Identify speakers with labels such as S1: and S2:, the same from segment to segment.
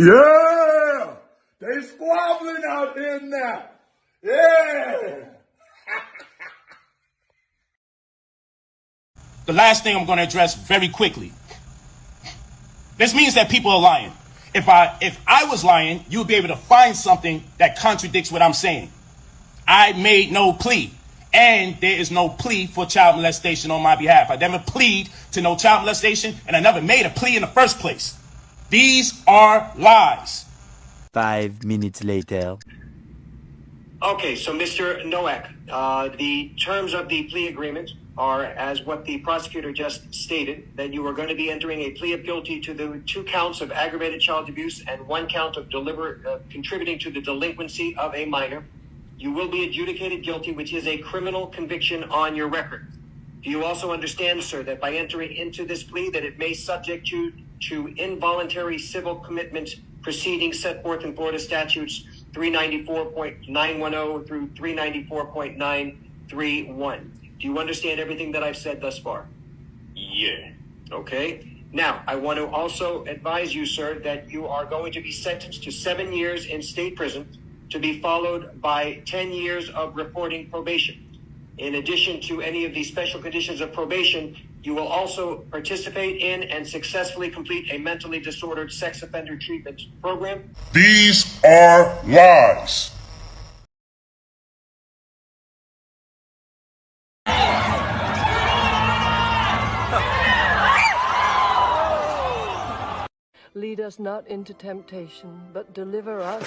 S1: Yeah! They squabbling out here now. Yeah!
S2: The last thing I'm going to address very quickly. This means that people are lying. If I was lying, you would be able to find something that contradicts what I'm saying. I made no plea, and there is no plea for child molestation on my behalf. I never plead to no child molestation, and I never made a plea in the first place. These are lies.
S3: 5 minutes later.
S4: Okay, so Mr. Nowak, the terms of the plea agreement are as what the prosecutor just stated, that you are going to be entering a plea of guilty to the 2 counts of aggravated child abuse and 1 count of contributing to the delinquency of a minor. You will be adjudicated guilty, which is a criminal conviction on your record. Do you also understand, sir, that by entering into this plea that it may subject you to involuntary civil commitment proceedings set forth in Florida statutes 394.910 through 394.931? Do you understand everything that I've said thus far?
S2: Yeah.
S4: Okay. Now, I want to also advise you, sir, that you are going to be sentenced to 7 years in state prison, to be followed by 10 years of reporting probation. In addition to any of the special conditions of probation, you will also participate in and successfully complete a mentally disordered sex offender treatment program.
S1: These are lies.
S5: Lead us not into temptation, but deliver us.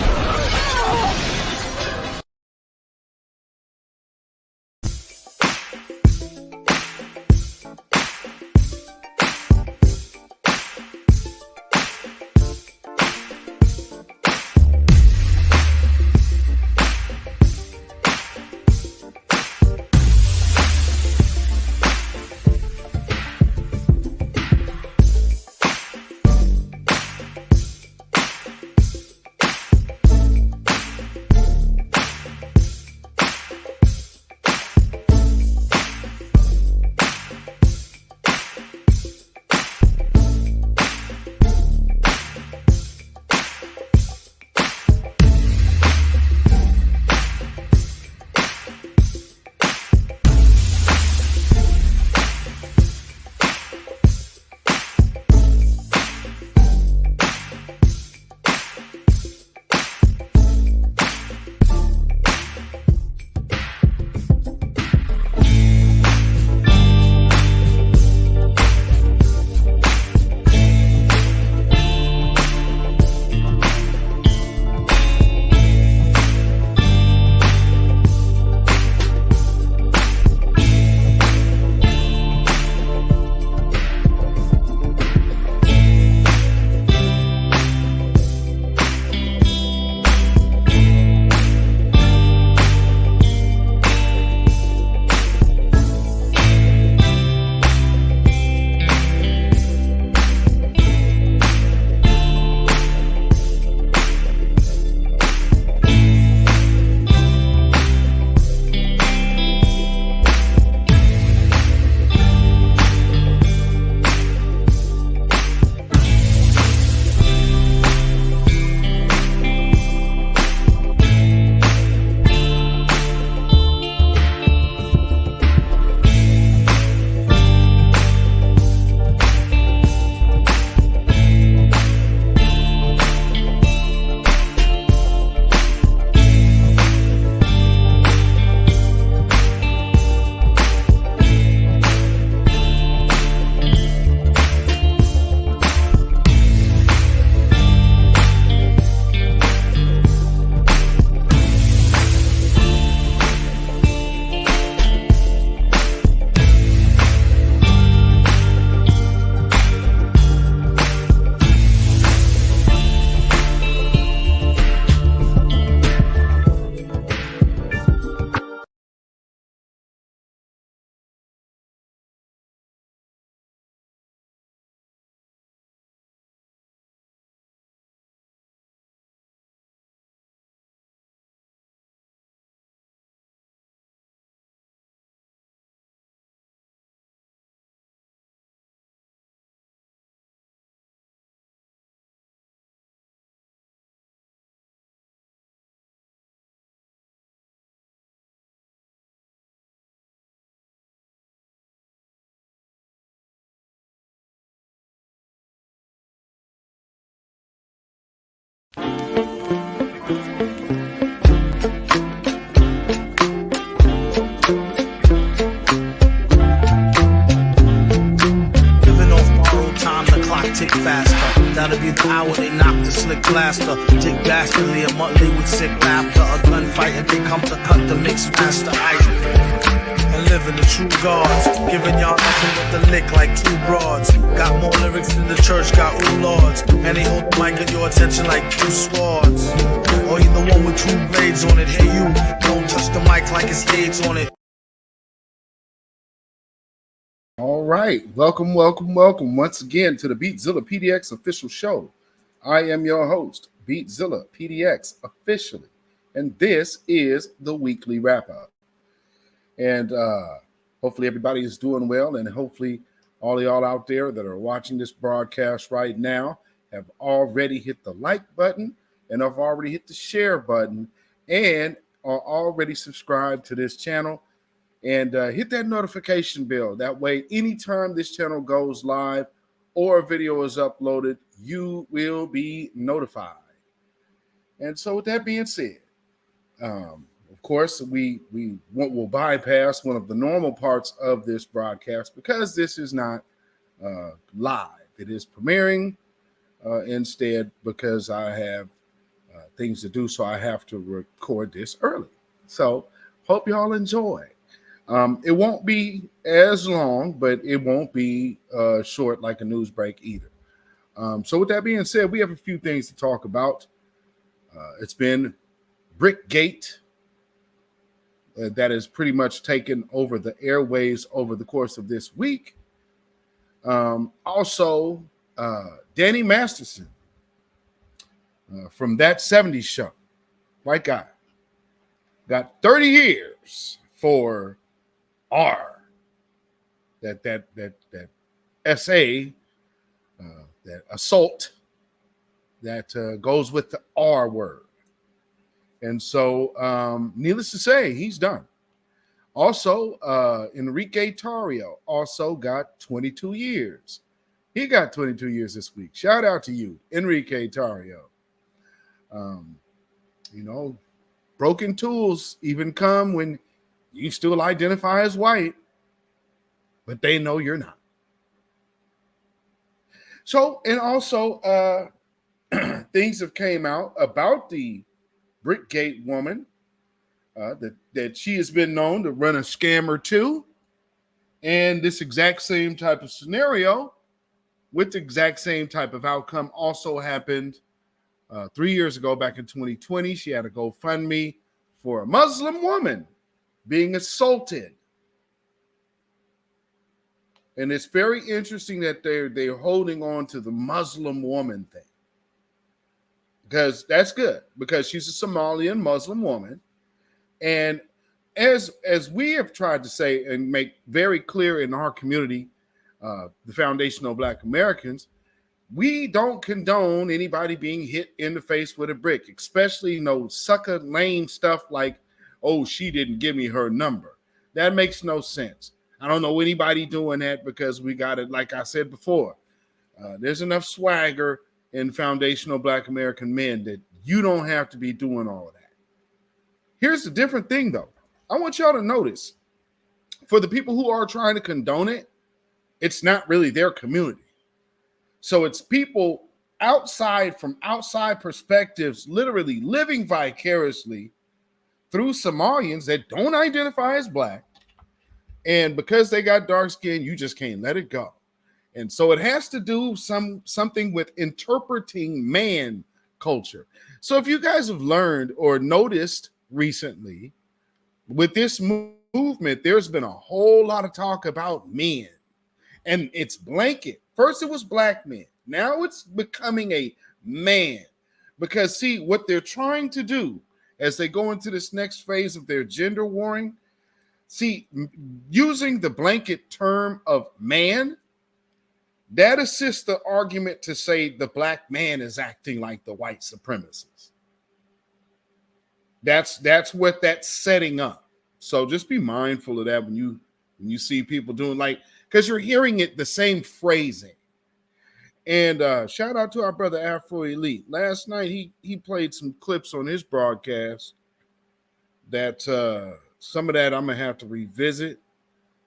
S6: tick faster. That'll be the hour they knock the slick blaster. Tick dastardly, a monthly with sick laughter. A gunfight and they come to cut the mix master. And living the true gods, giving y'all nothing but the lick like two broads. Got more lyrics than the church got ooh lords. And they hold the mic at your attention like two swords. Or you the one with two blades on it. Hey you, don't touch the mic like it's AIDS on it.
S1: All right, welcome once again to the beatzillapdx official show. I am your host, beatzillapdx officially, and this is the weekly wrap-up. And hopefully everybody is doing well, and hopefully all of y'all out there that are watching this broadcast right now have already hit the like button and have already hit the share button and are already subscribed to this channel. And hit that notification bell. That way, anytime this channel goes live or a video is uploaded, you will be notified. And so with that being said, of course, we will bypass one of the normal parts of this broadcast because this is not live. It is premiering instead because I have things to do, so I have to record this early. So hope y'all enjoy. It won't be as long, but it won't be short like a news break either. So with that being said, we have a few things to talk about. It's been Brickgate that has pretty much taken over the airways over the course of this week. Also, Danny Masterson from That 70s Show, white guy, got 30 years for R, that SA, that assault that goes with the R word. And so, needless to say, he's done. Also, Enrique Tarrio also got 22 years. He got 22 years this week. Shout out to you, Enrique Tarrio. Broken tools even come when you still identify as white, but they know you're not. So, and also, things have came out about the Brickgate woman, that she has been known to run a scam or two, and this exact same type of scenario with the exact same type of outcome also happened 3 years ago, back in 2020. She had a GoFundMe for a Muslim woman being assaulted. And it's very interesting that they're holding on to the Muslim woman thing. Because that's good, because she's a Somalian Muslim woman. And as we have tried to say and make very clear in our community, the Foundational Black Americans, we don't condone anybody being hit in the face with a brick, especially sucker lame stuff like, oh, she didn't give me her number. That makes no sense. I don't know anybody doing that because we got it. Like I said before, there's enough swagger in foundational Black American men that you don't have to be doing all of that. Here's the different thing, though. I want y'all to notice, for the people who are trying to condone it, it's not really their community. So it's people outside, from outside perspectives, literally living vicariously through Somalians that don't identify as Black. And because they got dark skin, you just can't let it go. And so it has to do something with interpreting man culture. So if you guys have learned or noticed recently, with this movement, there's been a whole lot of talk about men. And it's blanket. First it was Black men. Now it's becoming a man. Because see, what they're trying to do as they go into this next phase of their gender warring, see, using the blanket term of man, that assists the argument to say the Black man is acting like the white supremacists. That's what that's setting up. So just be mindful of that when you see people doing, like, because you're hearing it, the same phrasing. And shout out to our brother Afro Elite. Last night he played some clips on his broadcast that some of that I'm gonna have to revisit,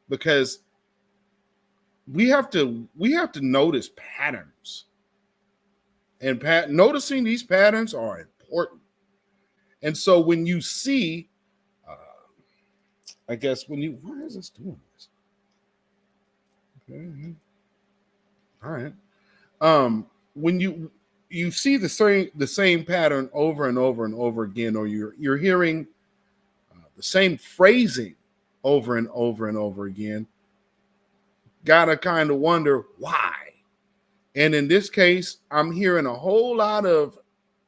S1: because we have to notice patterns, and noticing these patterns are important. And so when you see, I guess why is this doing this? Okay. All right. When you see the same pattern over and over and over again, or you're hearing the same phrasing over and over and over again, gotta kind of wonder why. And in this case, I'm hearing a whole lot of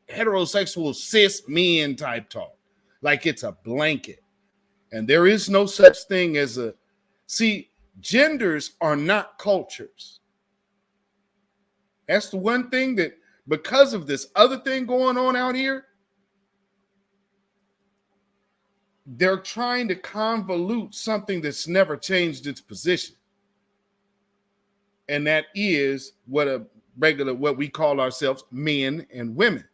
S1: heterosexual cis men type talk, like it's a blanket. And there is no such thing as genders are not cultures. That's the one thing that, because of this other thing going on out here, they're trying to convolute something that's never changed its position. And that is what we call ourselves, men and women.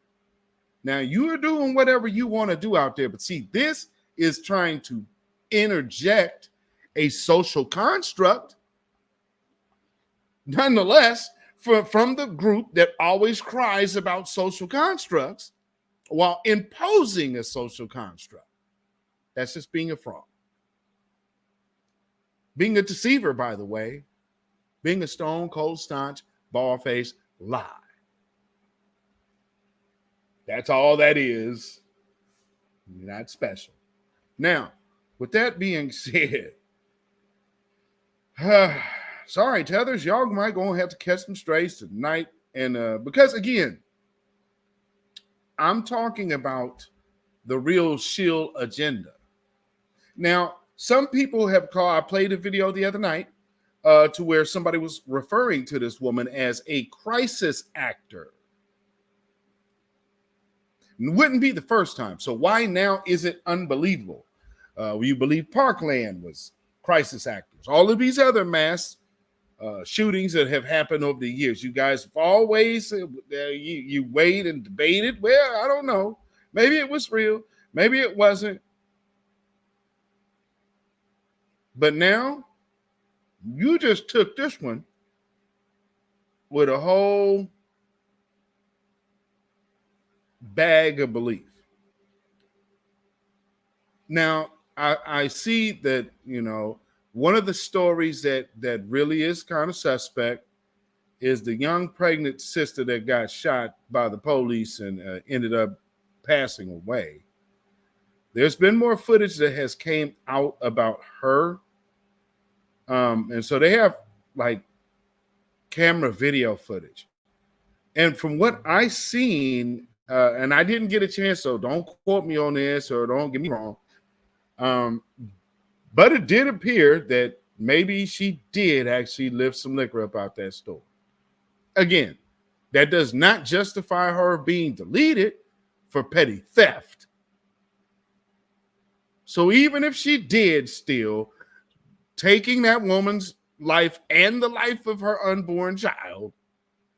S1: Now, you are doing whatever you want to do out there, but see, this is trying to interject a social construct, nonetheless, from the group that always cries about social constructs while imposing a social construct. That's just being a fraud. Being a deceiver, by the way. Being a stone cold, staunch, bald-faced lie. That's all that is. You're not special. Now, with that being said, sorry, Tethers, y'all might gonna have to catch some strays tonight. And because again, I'm talking about the real Shill agenda. Now, some people have called, I played a video the other night to where somebody was referring to this woman as a crisis actor. It wouldn't be the first time. So why now is it unbelievable? You believe Parkland was crisis actors. All of these other mass shootings that have happened over the years. You guys have always, you wait and debated. Well, I don't know. Maybe it was real. Maybe it wasn't. But now, you just took this one with a whole bag of belief. Now, I see that, one of the stories that really is kind of suspect is the young pregnant sister that got shot by the police and ended up passing away. There's been more footage that has came out about her. And so they have like camera video footage. And from what I seen, and I didn't get a chance, so don't quote me on this or don't get me wrong. But it did appear that maybe she did actually lift some liquor up out that store. Again, that does not justify her being deleted for petty theft. So even if she did steal, taking that woman's life and the life of her unborn child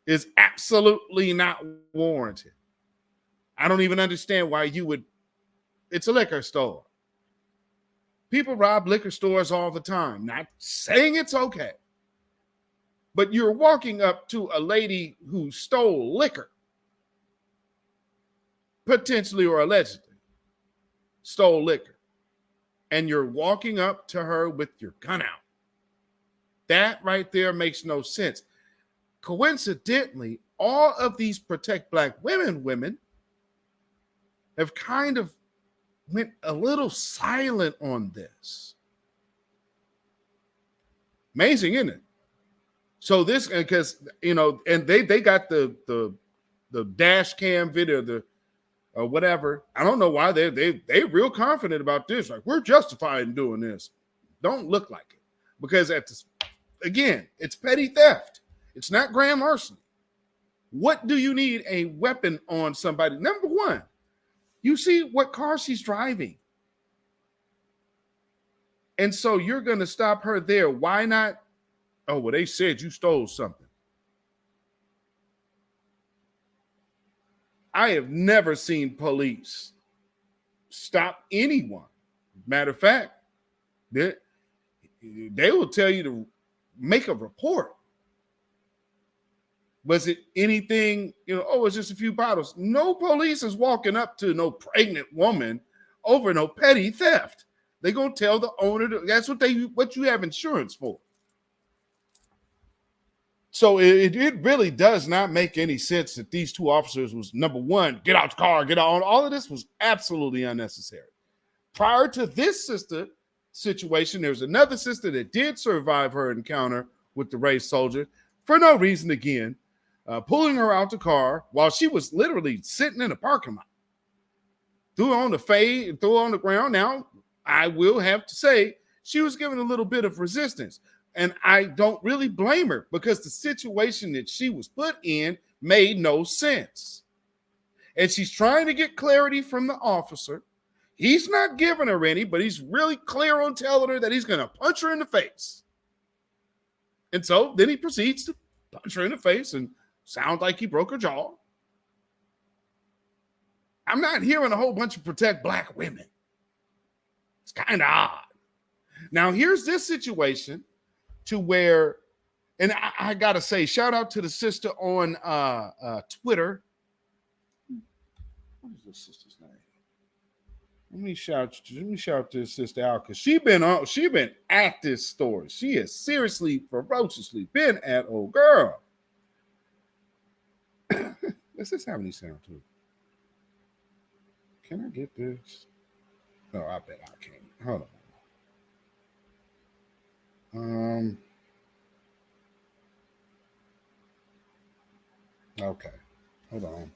S1: is absolutely not warranted. I don't even understand why you would. It's a liquor store. People rob liquor stores all the time. Not saying it's okay. But you're walking up to a lady who stole liquor, potentially or allegedly stole liquor, and you're walking up to her with your gun out. That right there makes no sense. Coincidentally, all of these Protect Black women have kind of went a little silent on this. Amazing, isn't it? So this, because and they got the dash cam video, or whatever. I don't know why they real confident about this. Like, we're justified in doing this. Don't look like it, because again, it's petty theft. It's not grand larceny. What do you need a weapon on somebody? Number one, you see what car she's driving. And so you're going to stop her there. Why not? Oh, well, they said you stole something. I have never seen police stop anyone. Matter of fact, they will tell you to make a report. Was it anything, oh, it's just a few bottles? No police is walking up to no pregnant woman over no petty theft. They're going to tell the owner that's what you have insurance for. So it really does not make any sense that these two officers was, number one, get out the car, get on. All of this was absolutely unnecessary. Prior to this sister situation, there's another sister that did survive her encounter with the race soldier for no reason again. Pulling her out the car while she was literally sitting in a parking lot. Threw her on the fade, threw her on the ground. Now, I will have to say, she was given a little bit of resistance. And I don't really blame her because the situation that she was put in made no sense. And she's trying to get clarity from the officer. He's not giving her any, but he's really clear on telling her that he's going to punch her in the face. And so then he proceeds to punch her in the face and sounds like he broke her jaw. I'm not hearing a whole bunch of protect black women. It's kind of odd. Now, here's this situation to where, and I got to say, shout out to the sister on Twitter. What is this sister's name? Let me shout this sister out because she been at this story. She has seriously, ferociously been at old girl. Let's just have any sound to it. Can I get this? Oh, I bet I can. Hold on. Okay. Hold on.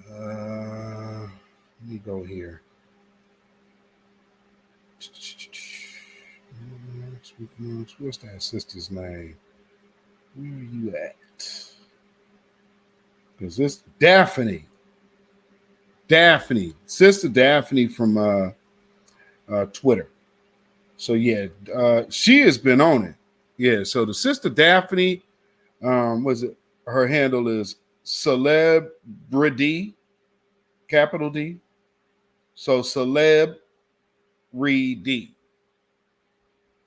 S1: Let me go here. What's that sister's name? Where are you at? Because this Daphne, Sister Daphne from Twitter. So yeah, she has been on it. Yeah, so the Sister Daphne, her handle is Celebrity, capital D. So Celebrity.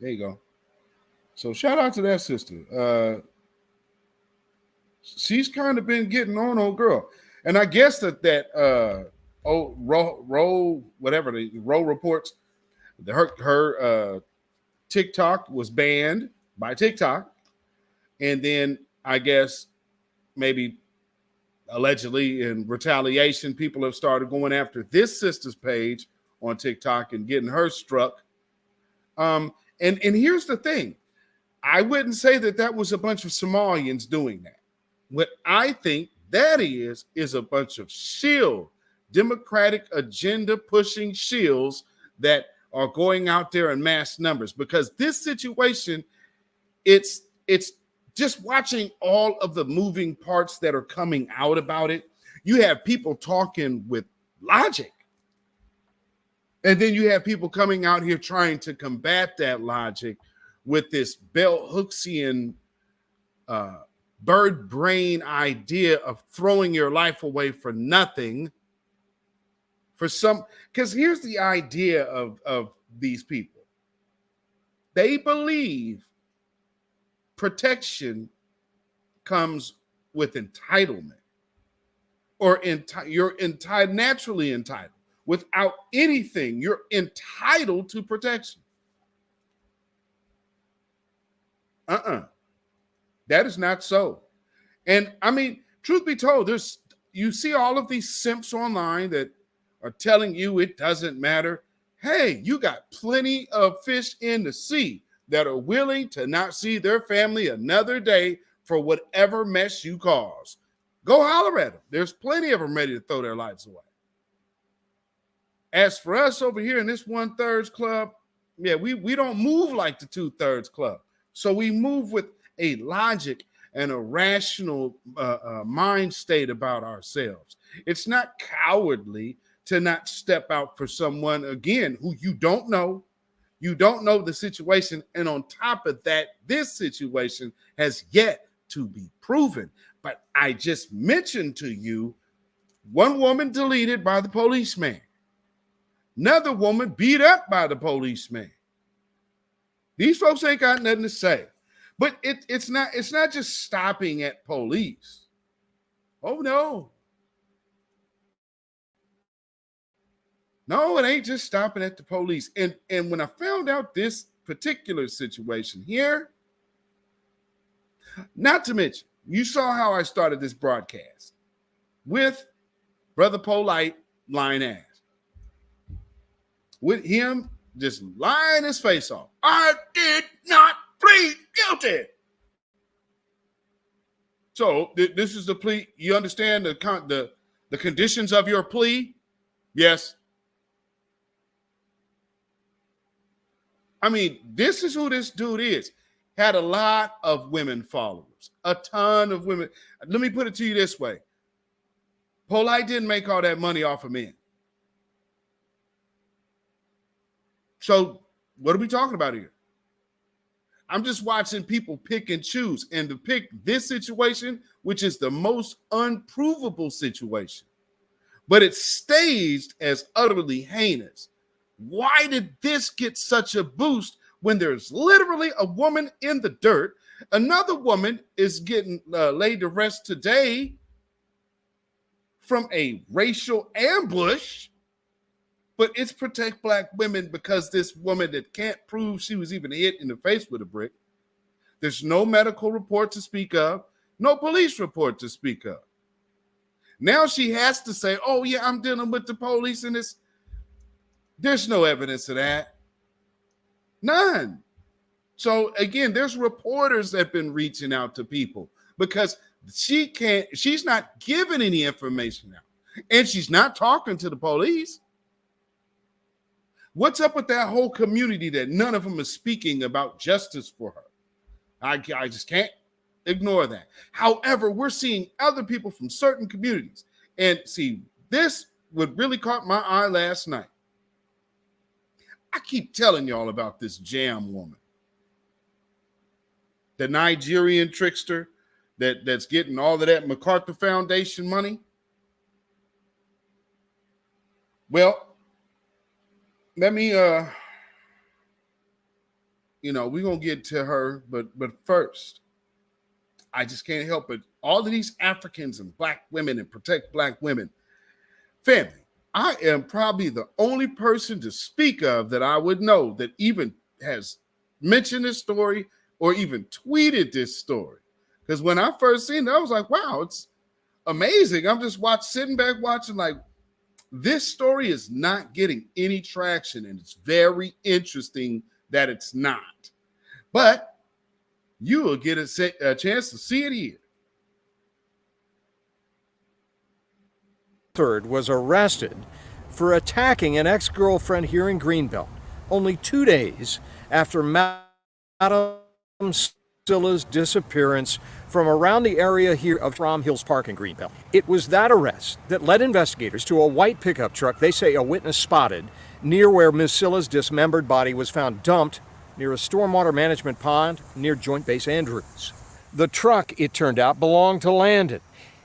S1: There you go. So shout out to that sister. She's kind of been getting on old girl. And I guess that Roe reports, her TikTok was banned by TikTok. And then I guess maybe allegedly in retaliation, people have started going after this sister's page on TikTok and getting her struck. And here's the thing. I wouldn't say that was a bunch of Somalians doing that. What I think that is a bunch of Shill, Democratic agenda pushing Shills that are going out there in mass numbers, because this situation, it's just watching all of the moving parts that are coming out about it. You have people talking with logic. And then you have people coming out here trying to combat that logic with this bell hooksian bird brain idea of throwing your life away for nothing. Because here's the idea of these people. They believe protection comes with entitlement, or you're naturally entitled. Without anything, you're entitled to protection. That is not so. And I mean, truth be told, you see all of these simps online that are telling you it doesn't matter. Hey, you got plenty of fish in the sea that are willing to not see their family another day for whatever mess you cause. Go holler at them. There's plenty of them ready to throw their lives away. As for us over here in this 1/3 club, yeah, we don't move like the 2/3 club. So we move with a logic and a rational mind state about ourselves. It's not cowardly to not step out for someone, again, who you don't know. You don't know the situation. And on top of that, this situation has yet to be proven. But I just mentioned to you, one woman deleted by the policeman. Another woman beat up by the policeman. These folks ain't got nothing to say. But it's not just stopping at police. Oh no. No, it ain't just stopping at the police. And when I found out this particular situation here, not to mention, you saw how I started this broadcast with Brother Polite lying ass. With him just lying his face off. I did not plead guilty. So this is the plea. You understand the conditions of your plea? Yes. I mean, this is who this dude is. Had a lot of women followers, a ton of women. Let me put it to you this way. Polite didn't make all that money off of men. So what are we talking about here? I'm just watching people pick and choose, and to pick this situation, which is the most unprovable situation, but it's staged as utterly heinous. Why did this get such a boost when there's literally a woman in the dirt? Another woman is getting laid to rest today from a racial ambush, but it's protect black women because this woman that can't prove she was even hit in the face with a brick. There's no medical report to speak of, no police report to speak of. Now she has to say, oh yeah, I'm dealing with the police in this. There's no evidence of that. None. So again, there's reporters that have been reaching out to people because she's not giving any information out. And she's not talking to the police. What's up with that whole community that none of them is speaking about justice for her? I just can't ignore that. However, we're seeing other people from certain communities. And see, this what really caught my eye last night. I keep telling y'all about this Jam woman. The Nigerian trickster that's getting all of that MacArthur Foundation money. Well, let me we're gonna get to her, but first, I just can't help it. All of these Africans and black women and protect black women. Family, I am probably the only person to speak of that I would know that even has mentioned this story or even tweeted this story. Because when I first seen it, I was like, wow, it's amazing. I'm just sitting back watching like, this story is not getting any traction, and it's very interesting that it's not. But you will get a chance to see it here.
S7: Third was arrested for attacking an ex-girlfriend here in Greenbelt, only 2 days after Mariam Sila's disappearance from around the area here of Ram Hills Park in Greenbelt. It was that arrest that led investigators to a white pickup truck they say a witness spotted near where Ms. Sila's dismembered body was found dumped near a stormwater management pond near Joint Base Andrews. The truck, it turned out, belonged to Landon.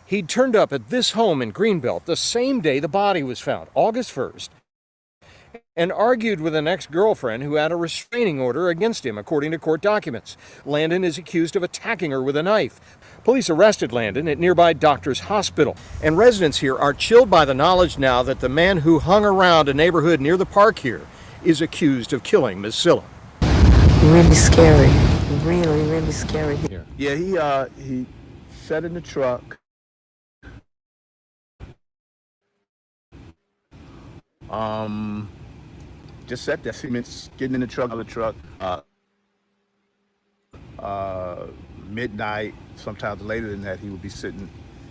S7: He'd turned up at this home in Greenbelt the same day the body was found, August 1st, and argued with an ex-girlfriend who had a restraining order against him, according to court documents. Landon is accused of attacking her with a knife. Police arrested Landon at nearby Doctors Hospital, and residents here are chilled by the knowledge now that the man who hung around a neighborhood near the park here is accused of killing Ms. Sila.
S8: Really scary. Really, really scary.
S9: Yeah, he sat in the truck. Just sat there. He meant getting in the truck, midnight, sometimes later than that, he would be sitting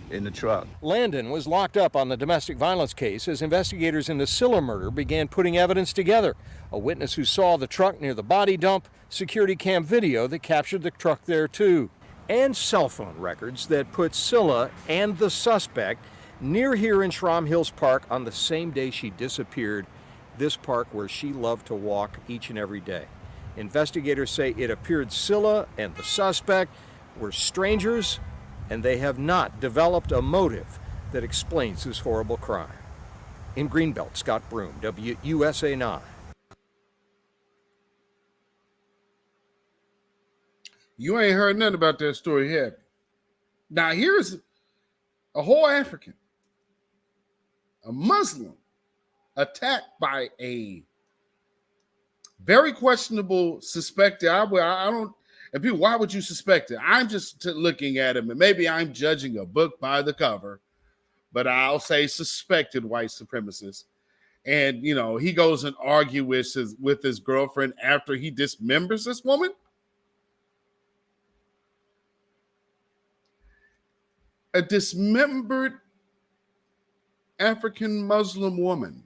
S9: in the truck.
S7: Landon was locked up on the domestic violence case as investigators in the Sila murder began putting evidence together. A witness who saw the truck near the body dump, security cam video that captured the truck there too, and cell phone records that put Sila and the suspect near here in Shram Hills Park on the same day she disappeared, this park where she loved to walk each and every day. Investigators say it appeared Sila and the suspect were strangers, and they have not developed a motive that explains this horrible crime. In Greenbelt, Scott Broom, WUSA 9.
S1: You ain't heard nothing about that story, have you? Now, here's a whole African, a Muslim, attacked by a very questionable suspected. I don't. And people, why would you suspect it? I'm just looking at him, and maybe I'm judging a book by the cover, but I'll say suspected white supremacist. And he goes and argues with his girlfriend after he dismembers this woman. A dismembered African Muslim woman.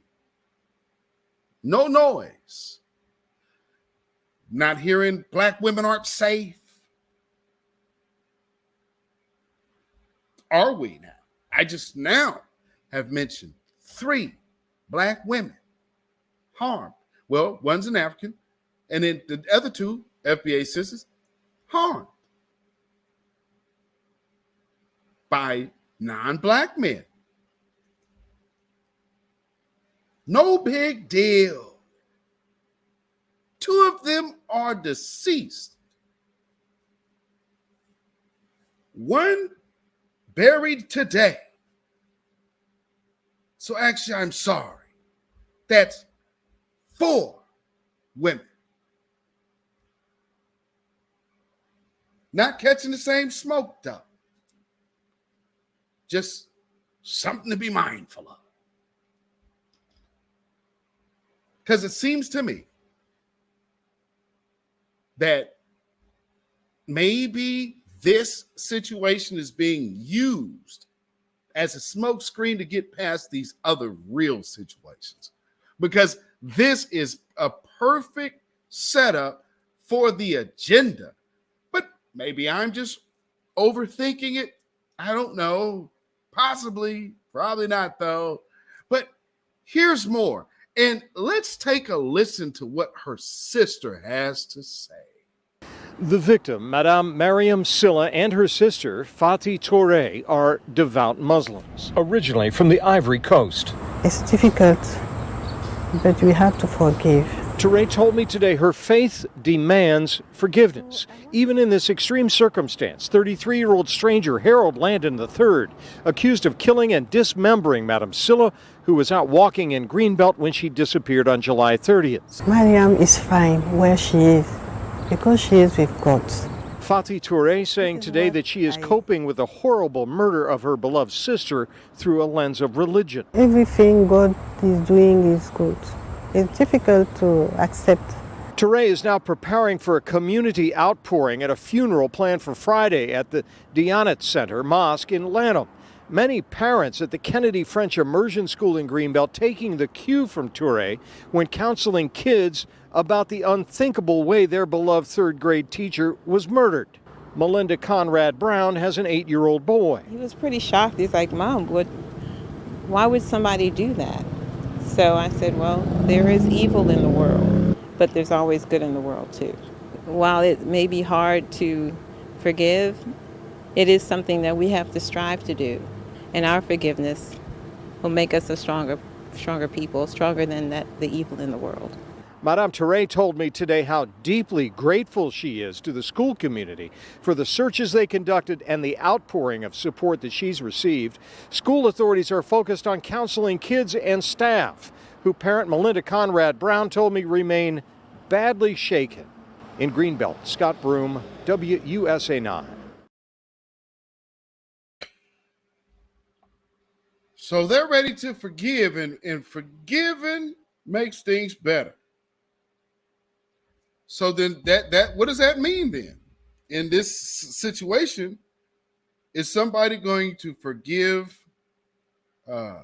S1: No noise. Not hearing black women aren't safe. Are we now? I just now have mentioned 3 black women harmed. Well, one's an African, and then the other 2 FBA sisters harmed by non-black men. No big deal. 2 of them are deceased. One buried today. So actually, I'm sorry. That's 4 women. Not catching the same smoke, though. Just something to be mindful of. Because it seems to me that maybe this situation is being used as a smokescreen to get past these other real situations. Because this is a perfect setup for the agenda. But maybe I'm just overthinking it. I don't know. Possibly. Probably not, though. But here's more. And let's take a listen to what her sister has to say.
S7: The victim, Madame Mariam Sila, and her sister, Fatih Touré, are devout Muslims, originally from the Ivory Coast.
S10: It's difficult, but we have to forgive.
S7: Touré told me today her faith demands forgiveness. Even in this extreme circumstance, 33-year-old stranger Harold Landon III, accused of killing and dismembering Madame Sila, who was out walking in Greenbelt when she disappeared on July 30th.
S10: Mariam is fine where she is, because she is with God.
S7: Fatih Touré saying today that she is coping with the horrible murder of her beloved sister through a lens of religion.
S10: Everything God is doing is good. It's difficult to accept.
S7: Touré is now preparing for a community outpouring at a funeral planned for Friday at the Diyanat Center Mosque in Lanham. Many parents at the Kennedy French Immersion School in Greenbelt taking the cue from Touré when counseling kids about the unthinkable way their beloved third-grade teacher was murdered. Melinda Conrad Brown has an 8-year-old boy.
S11: He was pretty shocked. He's like, Mom, why would somebody do that? So I said, well, there is evil in the world, but there's always good in the world too. While it may be hard to forgive, it is something that we have to strive to do. And our forgiveness will make us a stronger people, stronger than the evil in the world.
S7: Madame Touré told me today how deeply grateful she is to the school community for the searches they conducted and the outpouring of support that she's received. School authorities are focused on counseling kids and staff, who parent Melinda Conrad Brown told me remain badly shaken. In Greenbelt, Scott Broom, WUSA 9.
S1: So they're ready to forgive, and forgiving makes things better. So then that what does that mean then? In this situation, is somebody going to forgive are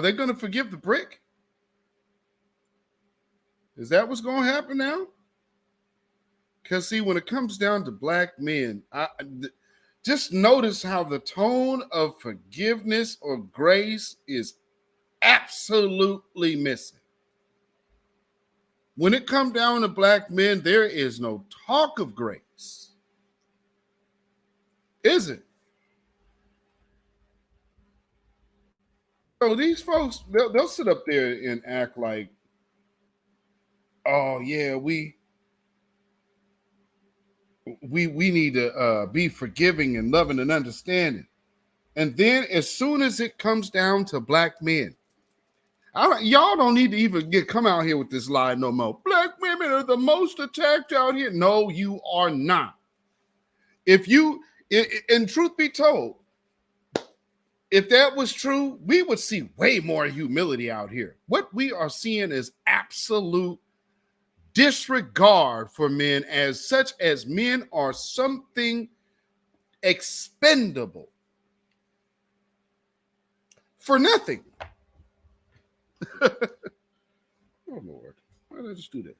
S1: they going to forgive the brick? Is that what's going to happen now? Because see, when it comes down to black men, just notice how the tone of forgiveness or grace is absolutely missing. When it comes down to black men, there is no talk of grace. Is it? So these folks, they'll sit up there and act like oh yeah, we need to be forgiving and loving and understanding. And then as soon as it comes down to black men, y'all don't need to even come out here with this lie no more. Black women are the most attacked out here. No, you are not. If you, and truth be told, if that was true, we would see way more humility out here. What we are seeing is absolute disregard for men, as such as men are something expendable for nothing. Oh Lord, why did I just do that?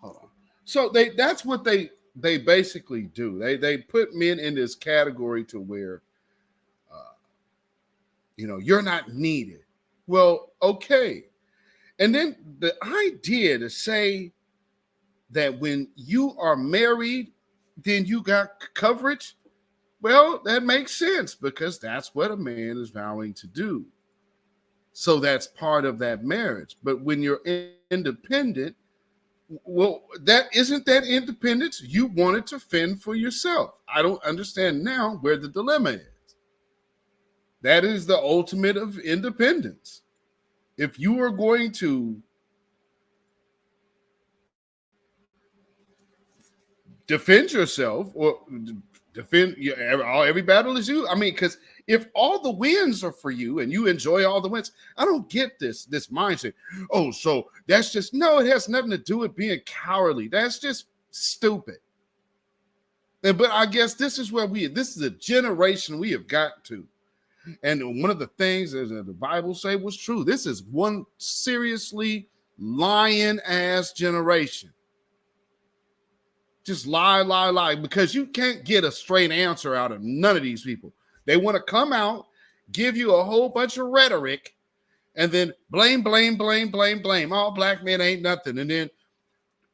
S1: Hold on. So that's what they basically do. They put men in this category to where you're not needed. Well, okay. And then the idea to say that when you are married, then you got coverage. Well, that makes sense because that's what a man is vowing to do. So that's part of that marriage. But when you're independent, well, that isn't that independence. You wanted to fend for yourself. I don't understand now where the dilemma is. That is the ultimate of independence. If you are going to defend yourself or defend every battle is you. I mean, because if all the wins are for you and you enjoy all the wins, I don't get this mindset. Oh, so that's just, no, it has nothing to do with being cowardly. That's just stupid. But I guess this is where this is a generation we have got to. And one of the things that the Bible say was true. This is one seriously lying ass generation. Just lie, because you can't get a straight answer out of none of these people. They want to come out, give you a whole bunch of rhetoric, and then blame. All black men ain't nothing. And then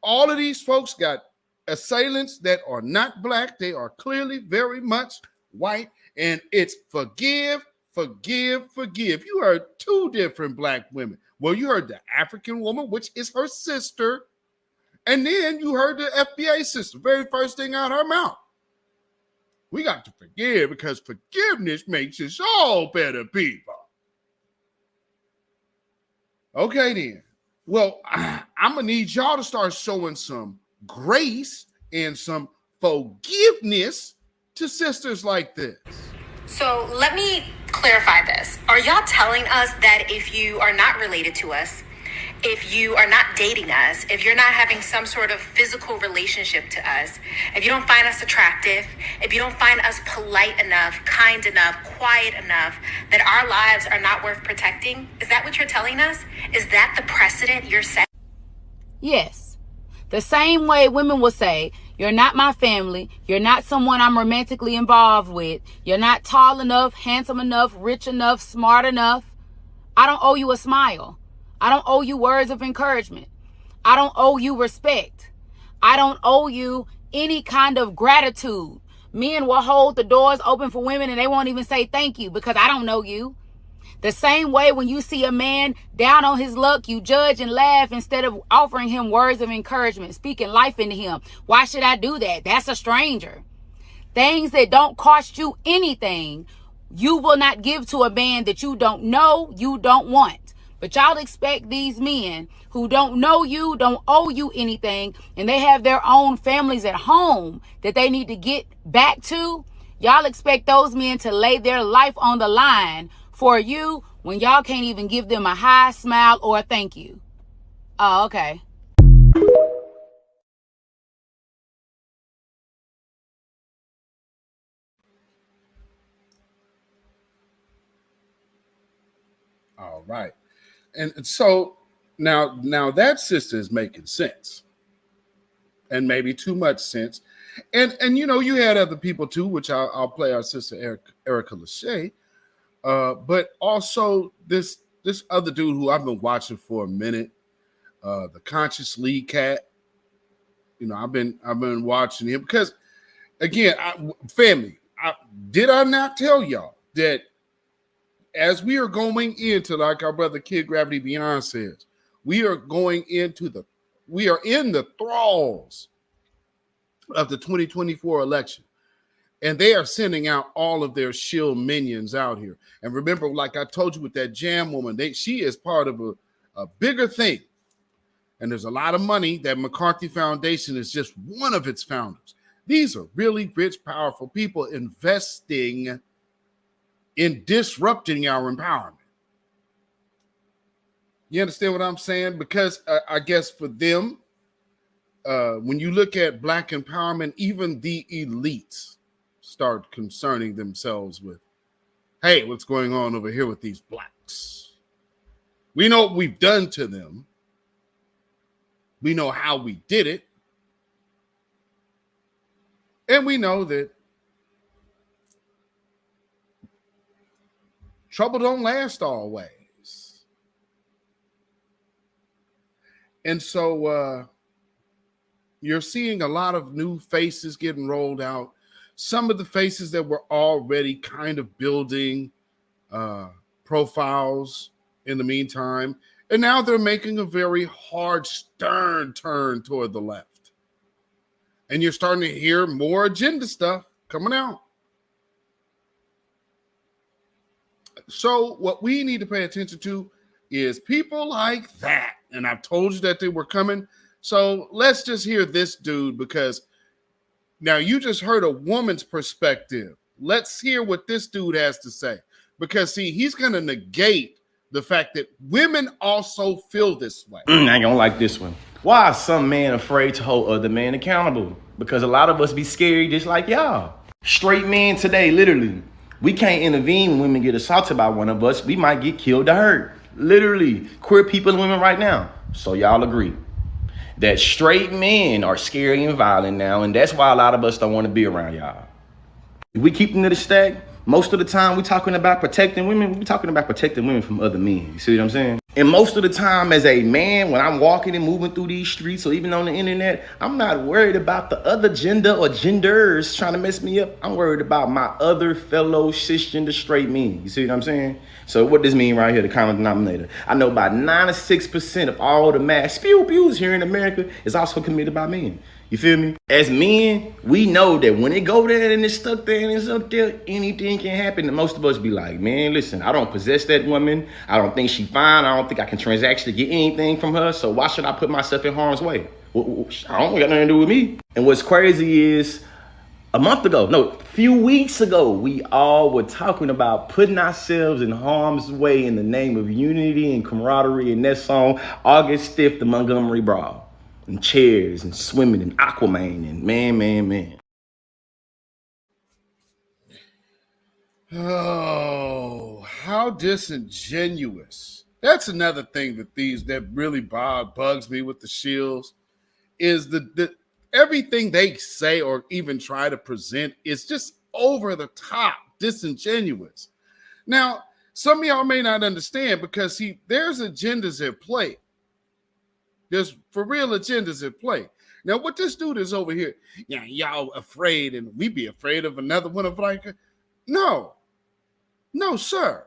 S1: all of these folks got assailants that are not black. They are clearly very much white. And it's forgive. You heard two different black women. Well, you heard the African woman, which is her sister. And then you heard the FBA sister, very first thing out her mouth. We got to forgive because forgiveness makes us all better people. Okay, then. Well, I'm going to need y'all to start showing some grace and some forgiveness to sisters like this.
S12: So let me clarify this. Are y'all telling us that if you are not related to us, if you are not dating us, if you're not having some sort of physical relationship to us, if you don't find us attractive, if you don't find us polite enough, kind enough, quiet enough, that our lives are not worth protecting? Is that what you're telling us? Is that the precedent you're setting?
S13: Yes. The same way women will say, you're not my family, you're not someone I'm romantically involved with, you're not tall enough, handsome enough, rich enough, smart enough. I don't owe you a smile. I don't owe you words of encouragement. I don't owe you respect. I don't owe you any kind of gratitude. Men will hold the doors open for women and they won't even say thank you because I don't know you. The same way when you see a man down on his luck, you judge and laugh instead of offering him words of encouragement, speaking life into him. Why should I do that? That's a stranger. Things that don't cost you anything, you will not give to a man that you don't know, you don't want. But y'all expect these men who don't know you, don't owe you anything, and they have their own families at home that they need to get back to. Y'all expect those men to lay their life on the line for you when y'all can't even give them a hi, smile, or a thank you. Oh, okay.
S1: All right. And so now that sister is making sense, and maybe too much sense. And you had other people too, which I'll play our sister Erica Lachey, but also this other dude who I've been watching for a minute, the Conscious League Cat. I've been watching him because, again, did I not tell y'all that as we are going into, like our brother Kid Gravity Beyond says, We are in the thralls of the 2024 election. And they are sending out all of their shill minions out here. And remember, like I told you with that Jam woman, she is part of a bigger thing. And there's a lot of money. That McCarthy Foundation is just one of its founders. These are really rich, powerful people investing in disrupting our empowerment. You understand what I'm saying? Because I guess for them, when you look at Black empowerment, even the elites start concerning themselves with, hey, what's going on over here with these Blacks? We know what we've done to them. We know how we did it. And we know that trouble don't last always. And so you're seeing a lot of new faces getting rolled out. Some of the faces that were already kind of building profiles in the meantime, and now they're making a very hard, stern turn toward the left. And you're starting to hear more agenda stuff coming out. So what we need to pay attention to is people like that. And I've told you that they were coming. So let's just hear this dude, because now you just heard a woman's perspective. Let's hear what this dude has to say. Because, see, he's going to negate the fact that women also feel this way.
S14: I ain't gonna like this one. Why are some men afraid to hold other men accountable? Because a lot of us be scary just like y'all. Straight men today, literally. We can't intervene when women get assaulted by one of us. We might get killed or hurt. Literally. Queer people and women right now. So y'all agree that straight men are scary and violent now, and that's why a lot of us don't want to be around y'all. If we keep them to the stack, most of the time we talking about protecting women, we talking about protecting women from other men. You see what I'm saying? And most of the time as a man, when I'm walking and moving through these streets or even on the internet, I'm not worried about the other gender or genders trying to mess me up. I'm worried about my other fellow cisgender straight men. You see what I'm saying? So what does this mean right here, the common denominator? I know about 96% of all the mass spews here in America is also committed by men. You feel me? As men, we know that when it go there and it's stuck there and it's up there, anything can happen. And most of us be like, man, listen, I don't possess that woman. I don't think she fine. I don't think I can transactionally get anything from her. So why should I put myself in harm's way? I don't got nothing to do with me. And what's crazy is a few weeks ago, we all were talking about putting ourselves in harm's way in the name of unity and camaraderie. And that song, August 5th, the Montgomery Brawl. And chairs and swimming and Aquaman and man.
S1: Oh, how disingenuous. That's another thing that really bugs me with the Shills is the everything they say or even try to present is just over the top, disingenuous. Now, some of y'all may not understand because, see, there's agendas at play. There's for real agendas at play. Now, what this dude is over here, y'all afraid and we be afraid of another one of like, no, sir.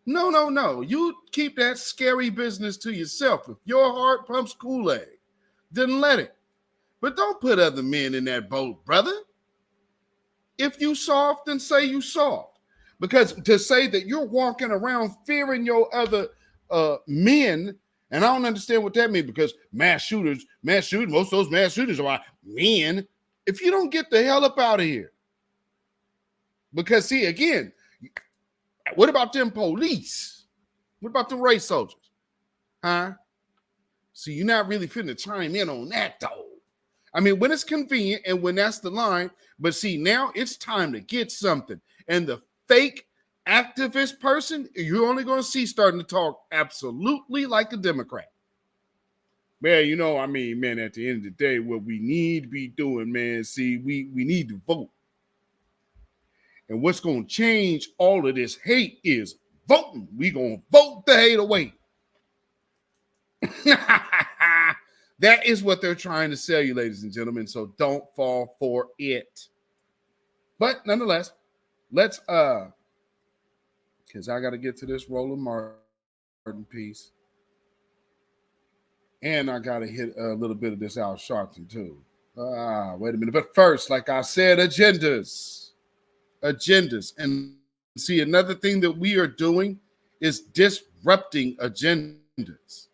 S1: No. You keep that scary business to yourself. If your heart pumps Kool-Aid, then let it. But don't put other men in that boat, brother. If you soft, then say you soft. Because to say that you're walking around fearing your other men, and I don't understand what that means, because mass shooters, most of those mass shooters are men. If you don't get the hell up out of here. Because, see, again, what about them police? What about the race soldiers? Huh? See, you're not really finna chime in on that, though. I mean, when it's convenient and when that's the line, but see, now it's time to get something. And the fake activist person, you're only going to see starting to talk absolutely like a Democrat. Man, man, at the end of the day, what we need to be doing, man, see, we need to vote. And what's going to change all of this hate is voting. We going to vote the hate away. That is what they're trying to sell you, ladies and gentlemen. So don't fall for it. But nonetheless, let's because I got to get to this Roland Martin piece. And I got to hit a little bit of this out Sharpton too. Wait a minute. But first, like I said, agendas. And see, another thing that we are doing is disrupting agendas.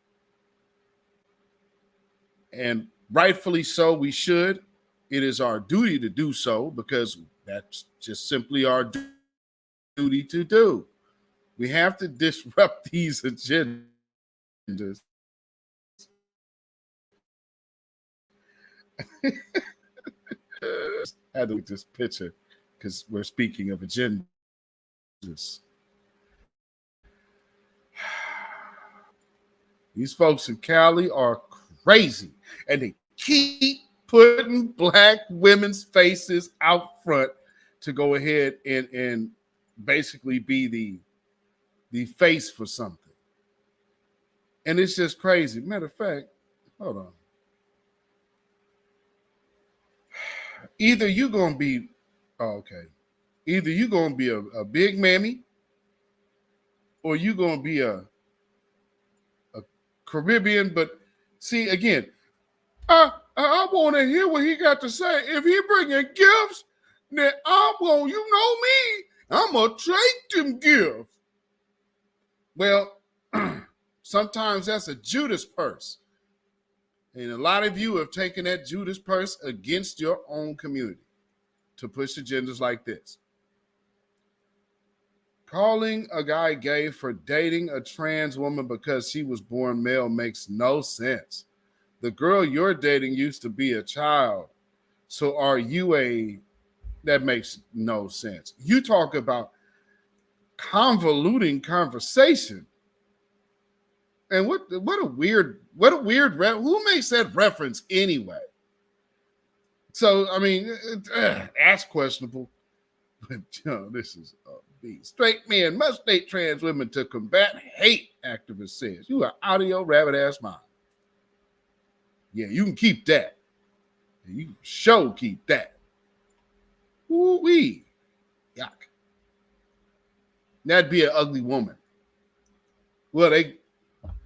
S1: And rightfully so, we should. It is our duty to do so because that's just simply our duty to do. We have to disrupt these agendas. I had to look at this picture because we're speaking of agendas. These folks in Cali are crazy, and they keep putting black women's faces out front to go ahead and basically be the face for something. And it's just crazy. Matter of fact, hold on. Either you're gonna be either you're gonna be a big mammy, or you're gonna be a Caribbean. But see, again, I want to hear what he got to say. If he bringing gifts, then I'm gonna, you know me, I'm gonna take them gifts. Well, sometimes that's a Judas purse. And a lot of you have taken that Judas purse against your own community to push agendas like this. Calling a guy gay for dating a trans woman because she was born male makes no sense. The girl you're dating used to be a child. So are you that makes no sense. You talk about convoluting conversation. And what a weird who makes that reference anyway? So, I mean, that's questionable. But, this is the straight men must date trans women to combat hate, activist says. You are out of your rabbit ass mind. Yeah, you can keep that. You can sure keep that. Ooh-wee. Yuck. That'd be an ugly woman. Well, they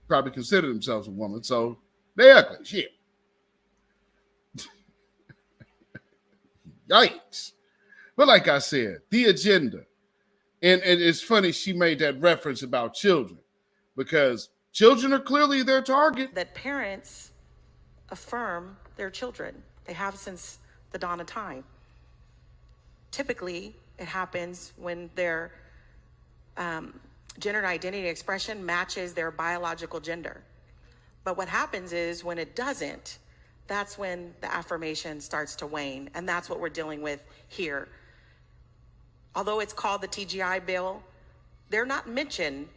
S1: probably consider themselves a woman, so they ugly. Shit. Yikes. But like I said, the agenda. And it's funny she made that reference about children because children are clearly their target.
S15: That parents affirm their children. They have since the dawn of time. Typically, it happens when their gender identity expression matches their biological gender. But what happens is when it doesn't, that's when the affirmation starts to wane. And that's what we're dealing with here. Although it's called the TGI bill, they're not mentioned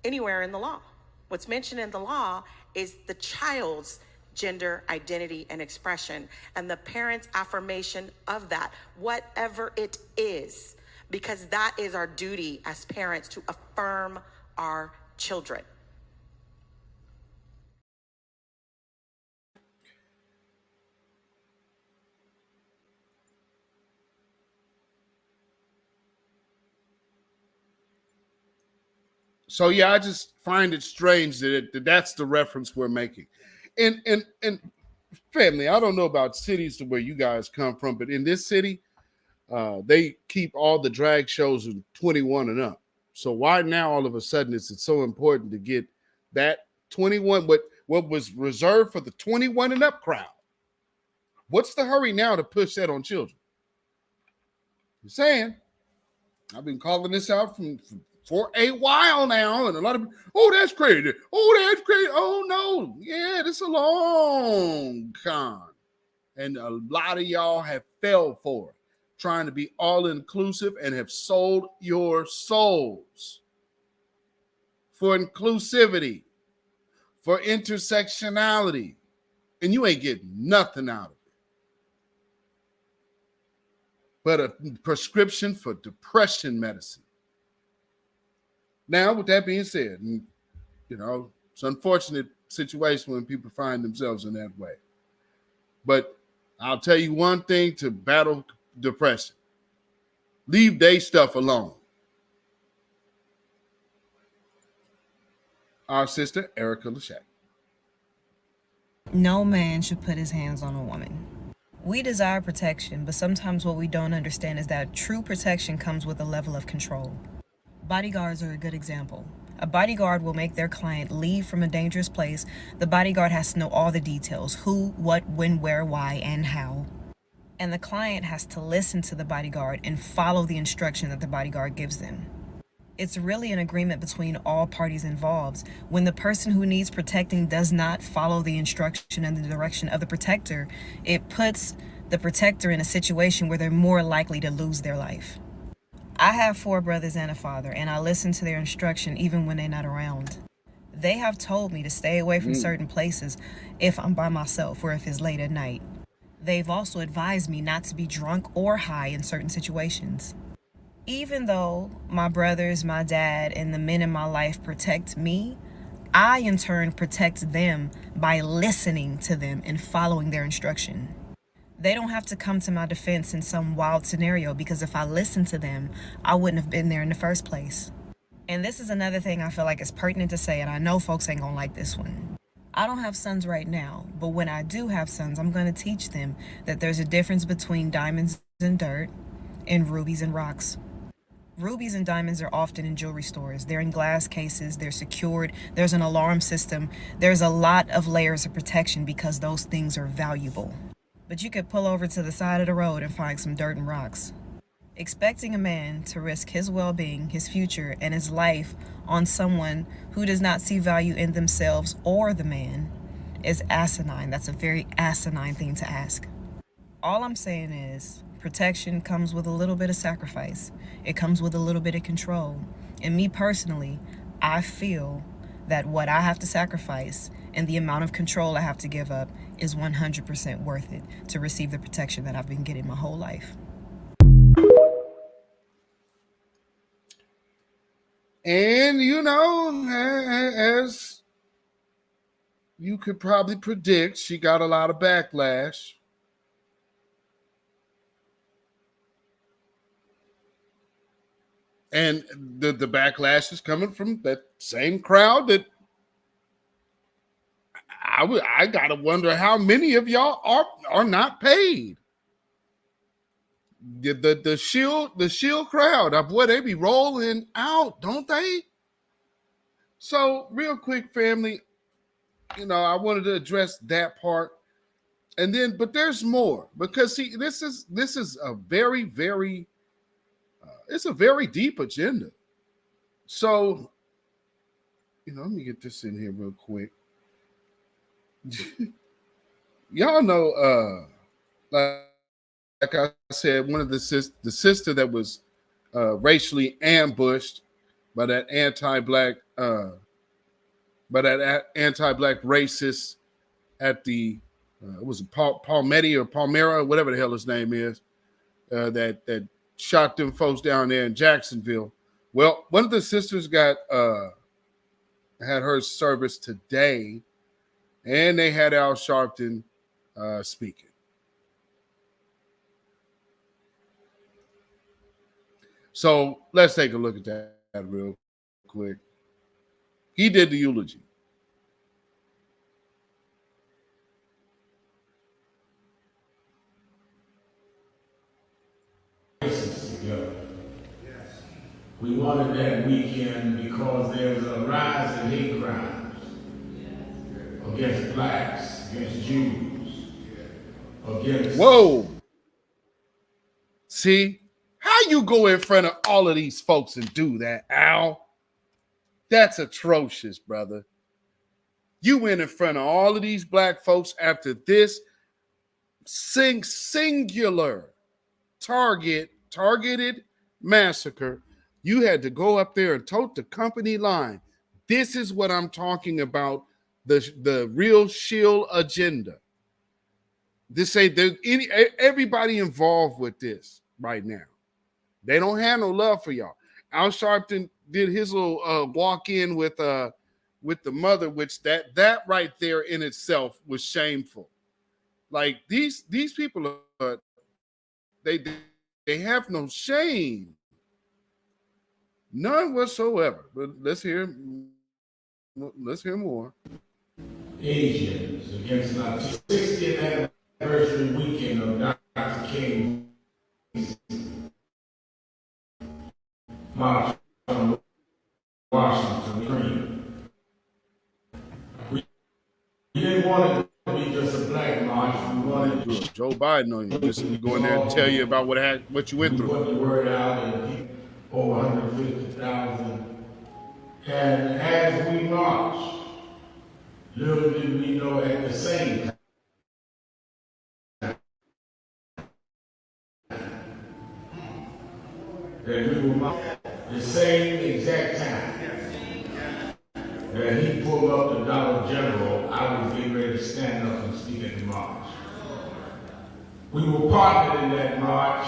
S15: anywhere in the law. What's mentioned in the law is the child's gender identity and expression and the parent's affirmation of that, whatever it is, because that is our duty as parents to affirm our children.
S1: So yeah, I just find it strange that that's the reference we're making. And family, I don't know about cities to where you guys come from, but in this city, they keep all the drag shows of 21 and up. So why now all of a sudden is it so important to get that 21, what was reserved for the 21 and up crowd? What's the hurry now to push that on children? I'm saying, I've been calling this out for a while now, and a lot of people, oh, that's crazy. Oh, that's crazy. Oh, no. Yeah, this is a long con. And a lot of y'all have fell for it, trying to be all-inclusive and have sold your souls for inclusivity, for intersectionality, and you ain't getting nothing out of it but a prescription for depression medicine. Now, with that being said, it's an unfortunate situation when people find themselves in that way. But I'll tell you one thing to battle depression. Leave they stuff alone. Our sister, Erica Lachey.
S16: No man should put his hands on a woman. We desire protection, but sometimes what we don't understand is that true protection comes with a level of control. Bodyguards are a good example. A bodyguard will make their client leave from a dangerous place. The bodyguard has to know all the details: who, what, when, where, why, and how. And the client has to listen to the bodyguard and follow the instruction that the bodyguard gives them. It's really an agreement between all parties involved. When the person who needs protecting does not follow the instruction and the direction of the protector, it puts the protector in a situation where they're more likely to lose their life. I have 4 brothers and a father, and I listen to their instruction even when they're not around. They have told me to stay away from certain places if I'm by myself or if it's late at night. They've also advised me not to be drunk or high in certain situations. Even though my brothers, my dad, and the men in my life protect me, I in turn protect them by listening to them and following their instruction. They don't have to come to my defense in some wild scenario, because if I listened to them, I wouldn't have been there in the first place. And this is another thing I feel like is pertinent to say, and I know folks ain't gonna like this one. I don't have sons right now, but when I do have sons, I'm gonna teach them that there's a difference between diamonds and dirt and rubies and rocks. Rubies and diamonds are often in jewelry stores. They're in glass cases, they're secured, there's an alarm system. There's a lot of layers of protection because those things are valuable. But you could pull over to the side of the road and find some dirt and rocks. Expecting a man to risk his well-being, his future, and his life on someone who does not see value in themselves or the man is asinine. That's a very asinine thing to ask. All I'm saying is, protection comes with a little bit of sacrifice. It comes with a little bit of control. And me personally, I feel that what I have to sacrifice and the amount of control I have to give up is 100% worth it to receive the protection that I've been getting my whole life.
S1: And, you know, as you could probably predict, she got a lot of backlash. And the backlash is coming from that same crowd that I gotta wonder how many of y'all are not paid. The Shill crowd, boy, they be rolling out, don't they? So real quick, family, you know, I wanted to address that part, and then, but there's more, because see, this is a very, very it's a very deep agenda. So, you know, let me get this in here real quick. Y'all know, like I said, one of the sister that was racially ambushed by that anti-black racist at the it was Palmetto or Palmera, whatever the hell his name is, that shot them folks down there in Jacksonville. Well, one of the sisters got had her service today, and they had Al Sharpton speaking. So let's take a look at that real quick. He did the eulogy.
S17: We wanted that weekend because there's a rise in hate crimes against blacks, against Jews, against...
S1: Whoa! See? How you go in front of all of these folks and do that, Al? That's atrocious, brother. You went in front of all of these black folks after this singular targeted massacre. You had to go up there and tote the company line. This is what I'm talking about, the real Shill agenda. This ain't there's everybody involved with this right now. They don't have no love for y'all. Al Sharpton did his little walk-in with the mother, which that right there in itself was shameful. Like these people are they have no shame. None whatsoever. But let's hear more.
S17: Asians, against Latinos. 60th anniversary weekend of Dr. King's march on Washington Green. We didn't want it to be just a black march. We wanted to
S1: Joe Biden on you, just go in there and tell you about what you went through.
S17: Put the word out, and over 150,000. And as we marched, little did we know at the same time that we were marching, the same exact time that he pulled up the Dollar General, I was getting ready to stand up and speak at the march. We were partnered in that march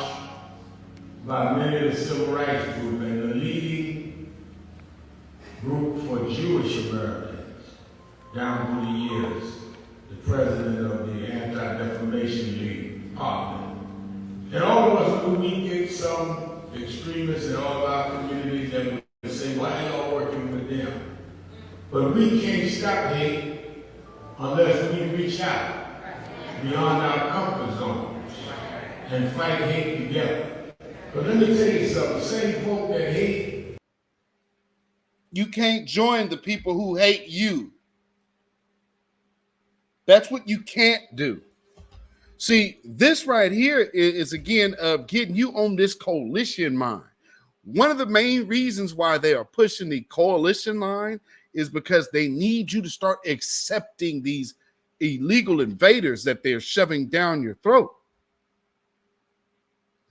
S17: by many of the civil rights group and the leading group for Jewish Americans down through the years, the president of the Anti-Defamation League partner. And all of us knew we get some extremists in all of our communities that would say, why are y'all working with them? But we can't stop hate unless we reach out beyond our comfort zone and fight hate together. But let me tell you something, same folk that hate.
S1: You can't join the people who hate you. That's what you can't do. See, this right here is again of getting you on this coalition mind. One of the main reasons why they are pushing the coalition line is because they need you to start accepting these illegal invaders that they're shoving down your throat.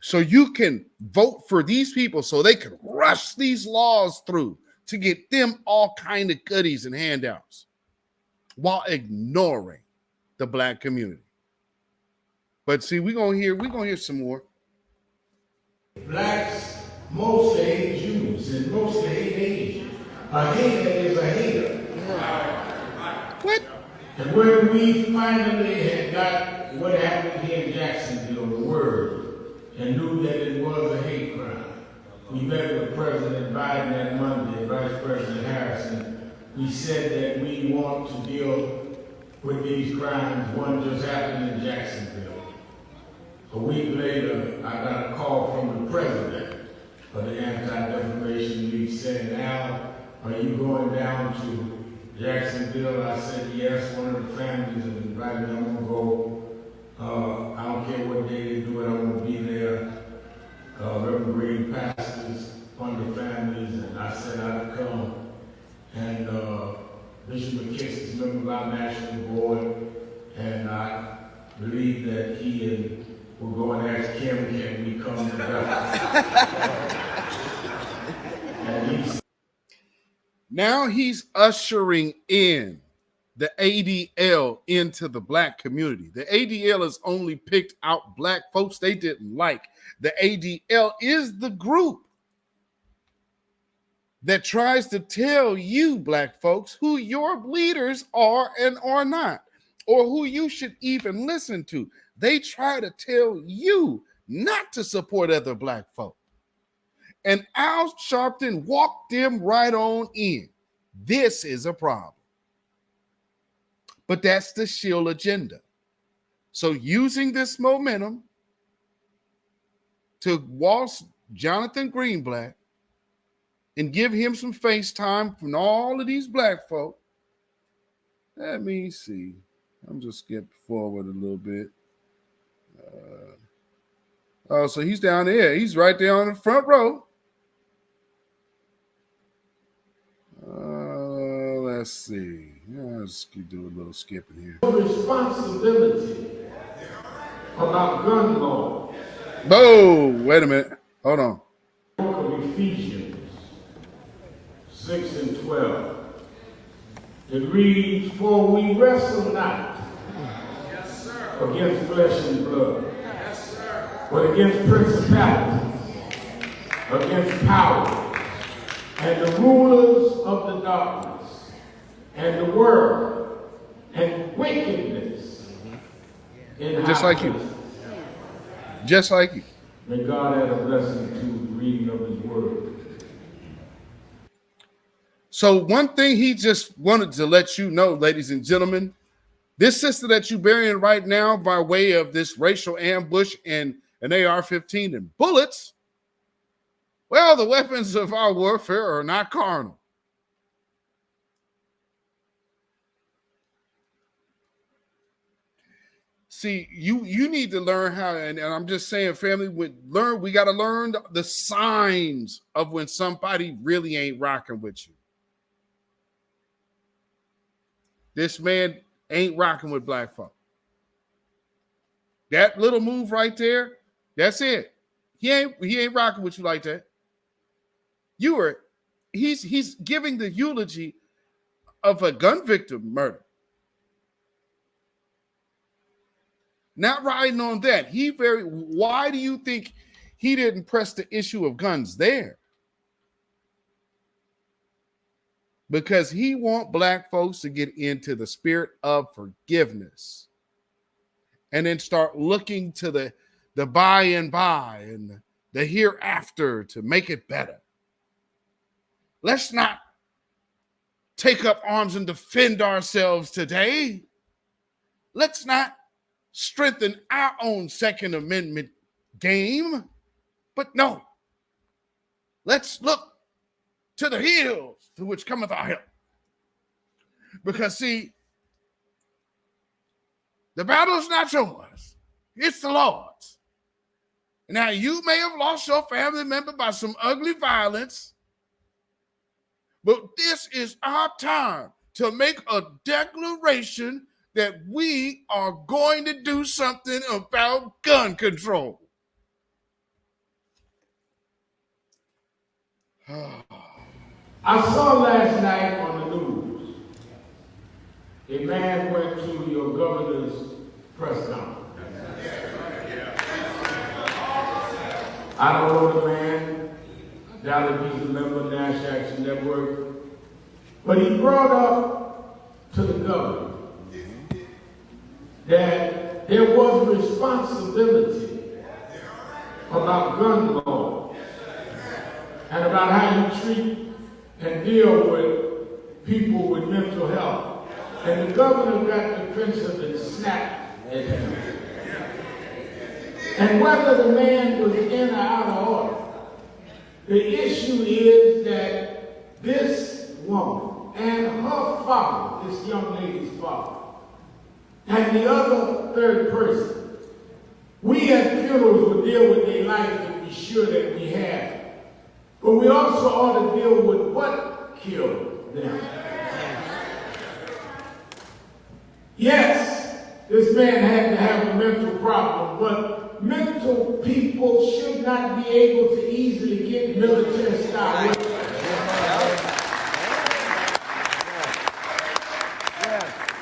S1: So you can vote for these people so they can rush these laws through to get them all kind of goodies and handouts while ignoring the black community. But see, we're gonna hear some more.
S17: Blacks mostly hate Jews and mostly hate Asians. A hater is a hater.
S1: What?
S17: And when we finally had got what happened here in Jacksonville, the word, and knew that it was a hate crime, we met with President Biden that Monday, Vice President Harrison. We said that we want to deal with these crimes. One just happened in Jacksonville. A week later, I got a call from the president of the Anti-Defamation League saying, Al, are you going down to Jacksonville? I said, yes, one of the families has invited me. I'm going to go. I don't care what day they do it, I'm going to be there. Reverend Green pastors, one of the families, and I said I'd come. And Bishop McKissick is a member of our national board, and I believe that he and we'll go and ask Kim, can we come together?
S1: Now he's ushering in the ADL into the black community. The ADL has only picked out black folks they didn't like. The ADL is the group that tries to tell you, black folks, who your leaders are and are not, or who you should even listen to. They try to tell you not to support other black folk. And Al Sharpton walked them right on in. This is a problem. But that's the Shill agenda. So using this momentum to waltz Jonathan Greenblatt and give him some face time from all of these black folk. Let me see. I'm just skipping forward a little bit. Oh, so he's down there. He's right there on the front row. Let's see. Let's keep doing a little skipping here.
S17: Responsibility about gun law.
S1: Oh, wait a minute. Hold on.
S17: Book of Ephesians 6 and 12. It reads, for we wrestle not against flesh and blood, but against principalities, against powers, and the rulers of the darkness, and the world, and wickedness in
S1: just like you. Just like you.
S17: May God add a blessing to the reading of his word.
S1: So one thing he just wanted to let you know, ladies and gentlemen, this sister that you're burying right now by way of this racial ambush and an AR-15 and bullets, well, the weapons of our warfare are not carnal. See, you need to learn how, and I'm just saying, family, we got to learn the signs of when somebody really ain't rocking with you. This man ain't rocking with black folk. That little move right there, that's it. He ain't rocking with you like that. He's giving the eulogy of a gun victim murder. Not riding on that. Why do you think he didn't press the issue of guns there? Because he want black folks to get into the spirit of forgiveness and then start looking to the by and by and the hereafter to make it better. Let's not take up arms and defend ourselves today. Let's not strengthen our own Second Amendment game. But no, let's look to the hills to which cometh our help. Because see, the battle's not yours, it's the Lord's. Now, you may have lost your family member by some ugly violence, but this is our time to make a declaration that we are going to do something about gun control.
S17: I saw last night on the news, a man went to your governor's press conference. I don't know the man, I doubt if he's a member of Nash Action Network, but he brought up to the governor that there was responsibility about gun laws and about how you treat and deal with people with mental health. And the governor got defensive and snapped at him. And whether the man was in or out of order, the issue is that this woman and her father, this young lady's father, and the other third person, we at funerals would deal with their life and be sure that we have. But we also ought to deal with what killed them. Yes, this man had to have a mental problem, but mental people should not be able to easily get military style weapons.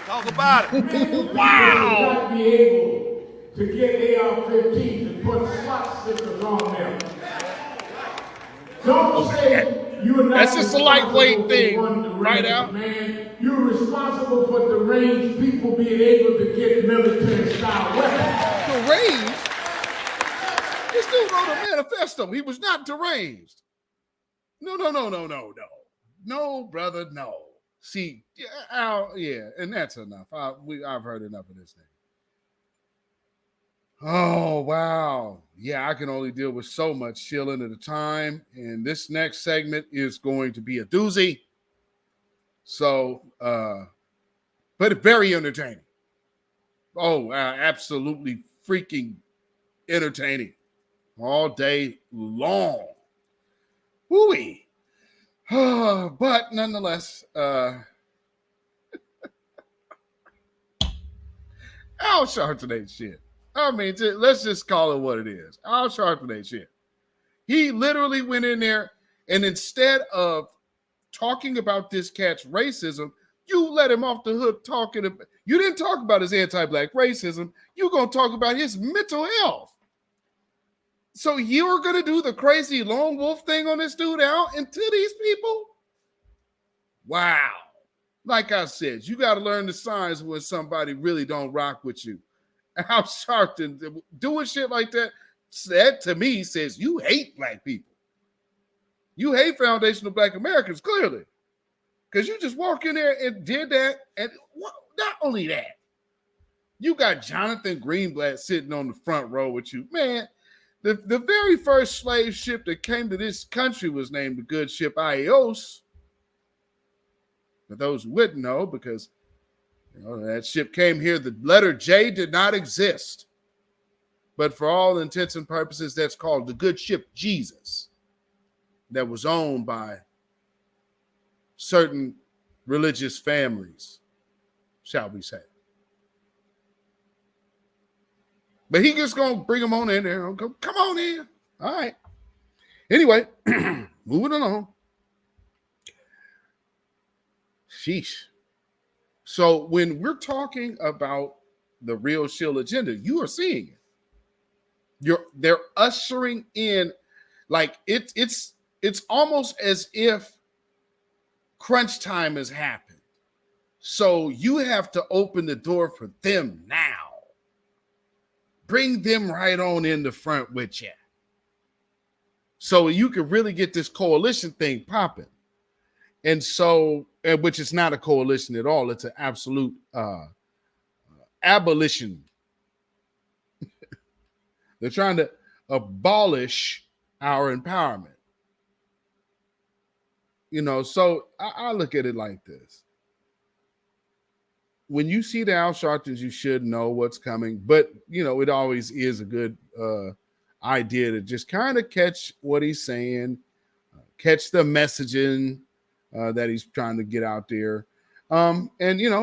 S1: Talk about it.
S17: Wow! Should not be able to get AR-15 and put SWAT stickers on them. Don't say you're not.
S1: That's just a lightweight thing, right out.
S17: Man, you're responsible for deranged people being able to get military-style weapons.
S1: Deranged? This dude wrote a manifesto. He was not deranged. No. No, brother, no. See, yeah, and that's enough. I've heard enough of this thing. Oh, wow. Yeah, I can only deal with so much shilling at a time. And this next segment is going to be a doozy. So, but very entertaining. Oh, absolutely freaking entertaining. All day long. Woo-wee. But nonetheless, Al Sharpton ain't shit. I mean, let's just call it what it is. Al Sharpton ain't shit. He literally went in there, and instead of talking about this cat's racism, you let him off the hook talking about, you didn't talk about his anti-black racism. You're going to talk about his mental health. So you're going to do the crazy lone wolf thing on this dude out and to these people? Wow. Like I said, you got to learn the signs when somebody really don't rock with you. Al Sharpton doing shit like that to me says you hate black people. You hate foundational black Americans, clearly. Because you just walk in there and did that. And not only that, you got Jonathan Greenblatt sitting on the front row with you. Man, the very first slave ship that came to this country was named the good ship Ios. For those who wouldn't know, because that ship came here, the letter J did not exist. But for all intents and purposes, that's called the good ship Jesus, that was owned by certain religious families, shall we say. But he just gonna bring them on in there. Come on in. All right. Anyway, moving along. Sheesh. So when we're talking about the real Shill agenda, you are seeing it. They're ushering in, like it's almost as if crunch time has happened. So you have to open the door for them now. Bring them right on in the front with you. So you can really get this coalition thing popping. And so, which is not a coalition at all. It's an absolute abolition. They're trying to abolish our empowerment. So I look at it like this. When you see the Al Sharptons, you should know what's coming. But, it always is a good idea to just kind of catch what he's saying, catch the messaging that he's trying to get out there. And,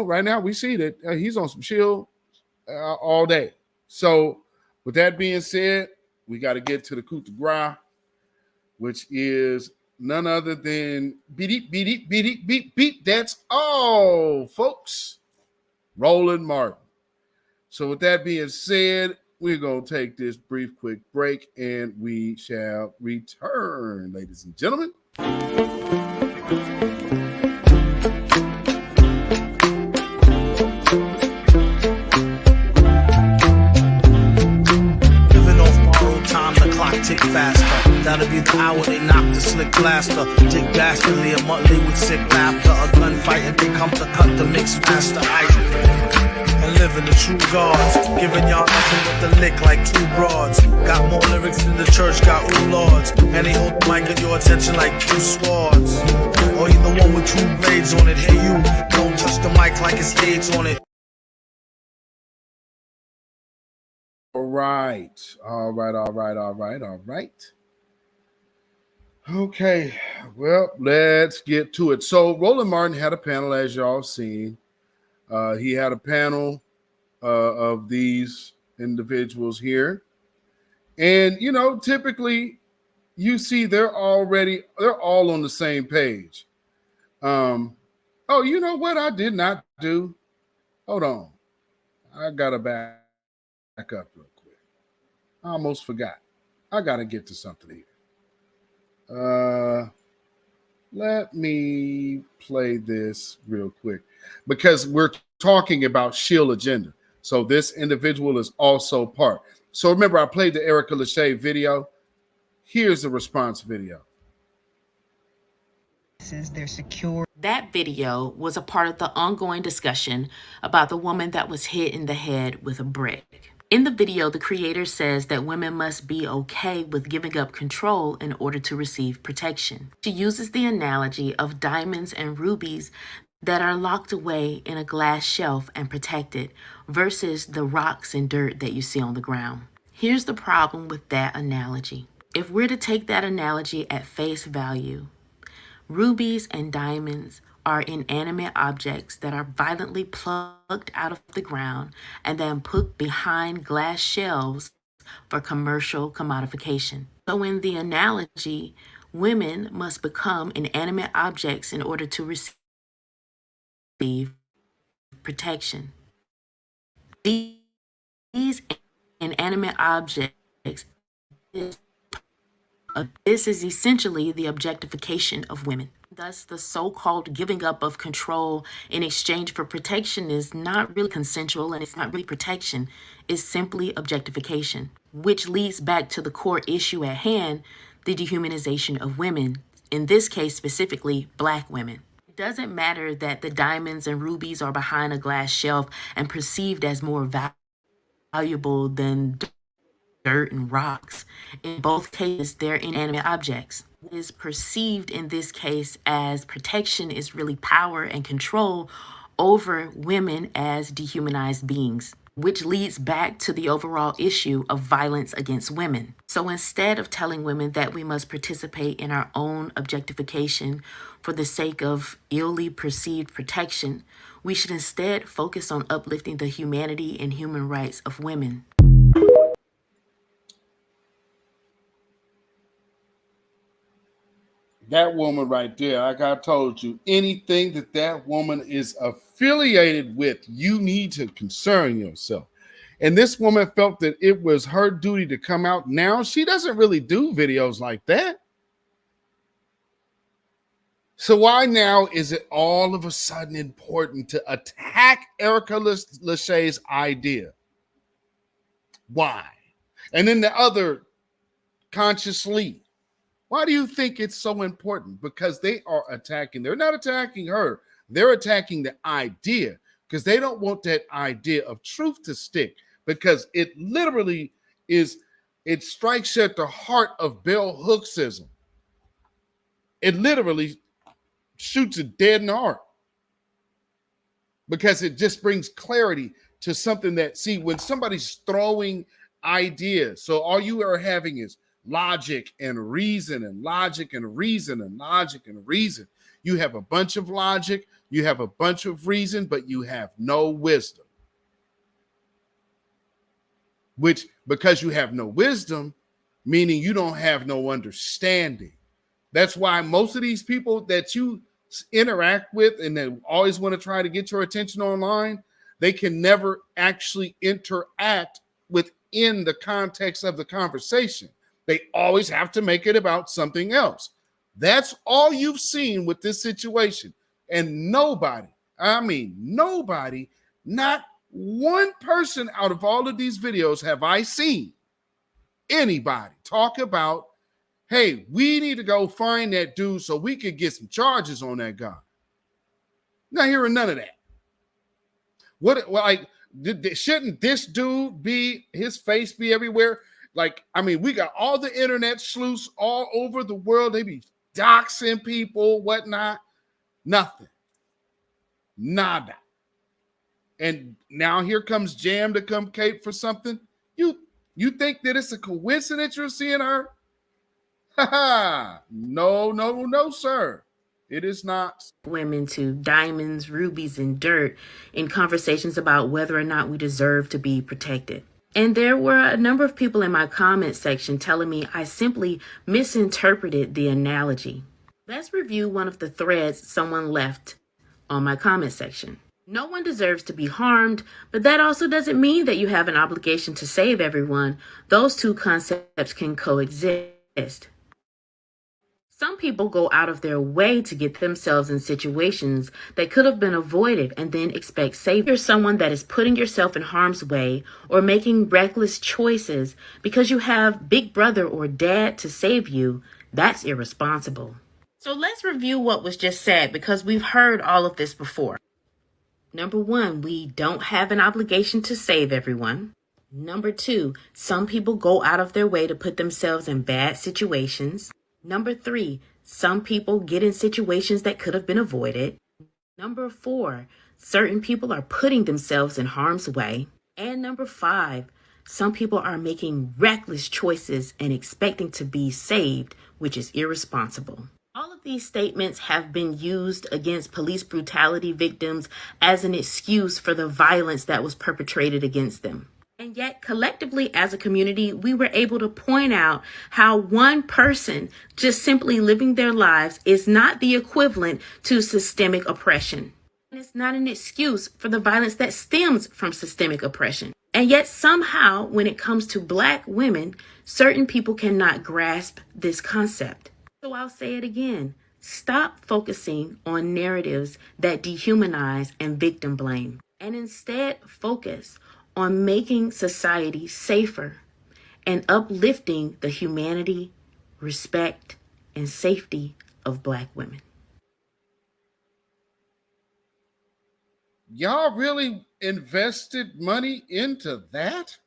S1: right now we see that he's on some Shill all day. So with that being said, we got to get to the coup de grace, which is none other than beat. That's all, folks. Roland Martin. So with that being said, we're going to take this brief, quick break, and we shall return, ladies and gentlemen.
S6: Tick faster. That'll be the hour they knock the slick blaster. Dick dastardly, a Muttley with sick laughter. A gunfight and they come to cut the mix master. And living the true gods. Giving y'all nothing but the lick like two broads. Got more lyrics than the church got ooh lords. And they hold the mic at your attention like two swords. Or you the one with two blades on it. Hey you, don't touch the mic like it's AIDS on it.
S1: All right. Okay, well, let's get to it. So Roland Martin had a panel, as y'all seen. He had a panel of these individuals here. And, typically you see they're all on the same page. Oh, you know what I did not do? Hold on. I got to back up real quick. I almost forgot. I got to get to something here. Let me play this real quick because we're talking about Shill agenda. So this individual is also part. So remember, I played the Erica Lachey video. Here's the response video.
S16: They're secure.
S18: That video was a part of the ongoing discussion about the woman that was hit in the head with a brick. In the video, the creator says that women must be okay with giving up control in order to receive protection. She uses the analogy of diamonds and rubies that are locked away in a glass shelf and protected versus the rocks and dirt that you see on the ground. Here's the problem with that analogy. If we're to take that analogy at face value, rubies and diamonds are inanimate objects that are violently plucked out of the ground and then put behind glass shelves for commercial commodification. So in the analogy, women must become inanimate objects in order to receive protection. These inanimate objects, this is essentially the objectification of women. Thus, the so-called giving up of control in exchange for protection is not really consensual and it's not really protection. It's simply objectification, which leads back to the core issue at hand, the dehumanization of women, in this case specifically Black women. It doesn't matter that the diamonds and rubies are behind a glass shelf and perceived as more valuable than dirt and rocks. In both cases, they're inanimate objects. What is perceived in this case as protection is really power and control over women as dehumanized beings, which leads back to the overall issue of violence against women. So instead of telling women that we must participate in our own objectification for the sake of illy perceived protection, we should instead focus on uplifting the humanity and human rights of women.
S1: That woman right there, like I told you, anything that woman is affiliated with, you need to concern yourself. And this woman felt that it was her duty to come out. Now she doesn't really do videos like that. So why now is it all of a sudden important to attack Erica Lachey's idea? Why? And then the other conscious lead. Why do you think it's so important? Because they are attacking. They're not attacking her. They're attacking the idea because they don't want that idea of truth to stick, because it literally is, it strikes at the heart of bell hooksism. It literally shoots it dead in the heart because it just brings clarity to something that, see, when somebody's throwing ideas, so all you are having is logic and reason and logic and reason and logic and reason. You have a bunch of logic, you have a bunch of reason, but you have no wisdom. Which, because you have no wisdom, meaning you don't have no understanding. That's why most of these people that you interact with and they always want to try to get your attention online, they can never actually interact within the context of the conversation. They always have to make it about something else. That's all you've seen with this situation. And nobody, I mean, nobody, not one person out of all of these videos have I seen anybody talk about, hey, we need to go find that dude so we could get some charges on that guy. Not hearing none of that. Shouldn't this dude be, his face be everywhere? Like, I mean, we got all the internet sleuths all over the world. They be doxing people, whatnot. Nothing. Nada. And now here comes Jam to come cape for something. You think that it's a coincidence you're seeing her? No, sir. It is not.
S18: Women to diamonds, rubies, and dirt in conversations about whether or not we deserve to be protected. And there were a number of people in my comment section telling me I simply misinterpreted the analogy. Let's review one of the threads someone left on my comment section. No one deserves to be harmed, but that also doesn't mean that you have an obligation to save everyone. Those two concepts can coexist. Some people go out of their way to get themselves in situations that could have been avoided and then expect safety. If you're someone that is putting yourself in harm's way or making reckless choices because you have Big Brother or Dad to save you, that's irresponsible. So let's review what was just said, because we've heard all of this before. Number one, we don't have an obligation to save everyone. Number two, some people go out of their way to put themselves in bad situations. Number three, some people get in situations that could have been avoided. Number four, certain people are putting themselves in harm's way. And number five, some people are making reckless choices and expecting to be saved, which is irresponsible. All of these statements have been used against police brutality victims as an excuse for the violence that was perpetrated against them. And yet, collectively as a community, we were able to point out how one person just simply living their lives is not the equivalent to systemic oppression. And it's not an excuse for the violence that stems from systemic oppression. And yet, somehow, when it comes to Black women, certain people cannot grasp this concept. So I'll say it again. Stop focusing on narratives that dehumanize and victim blame, and instead focus on making society safer and uplifting the humanity, respect, and safety of Black women.
S1: y'all really invested money into that?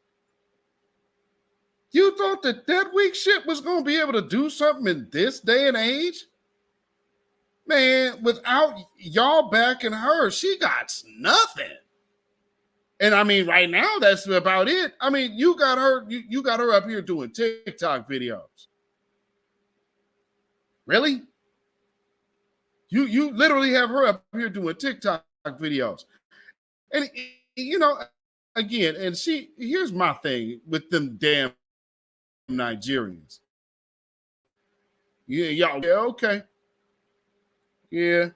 S1: You thought that weak shit was going to be able to do something in this day and age? Man, without y'all backing her, she got nothing. And I mean, right now, that's about it. I mean, you got her up here doing TikTok videos. Really? You literally have her up here doing TikTok videos. And you know, again, and here's my thing with them damn Nigerians. Yeah, okay. Yeah,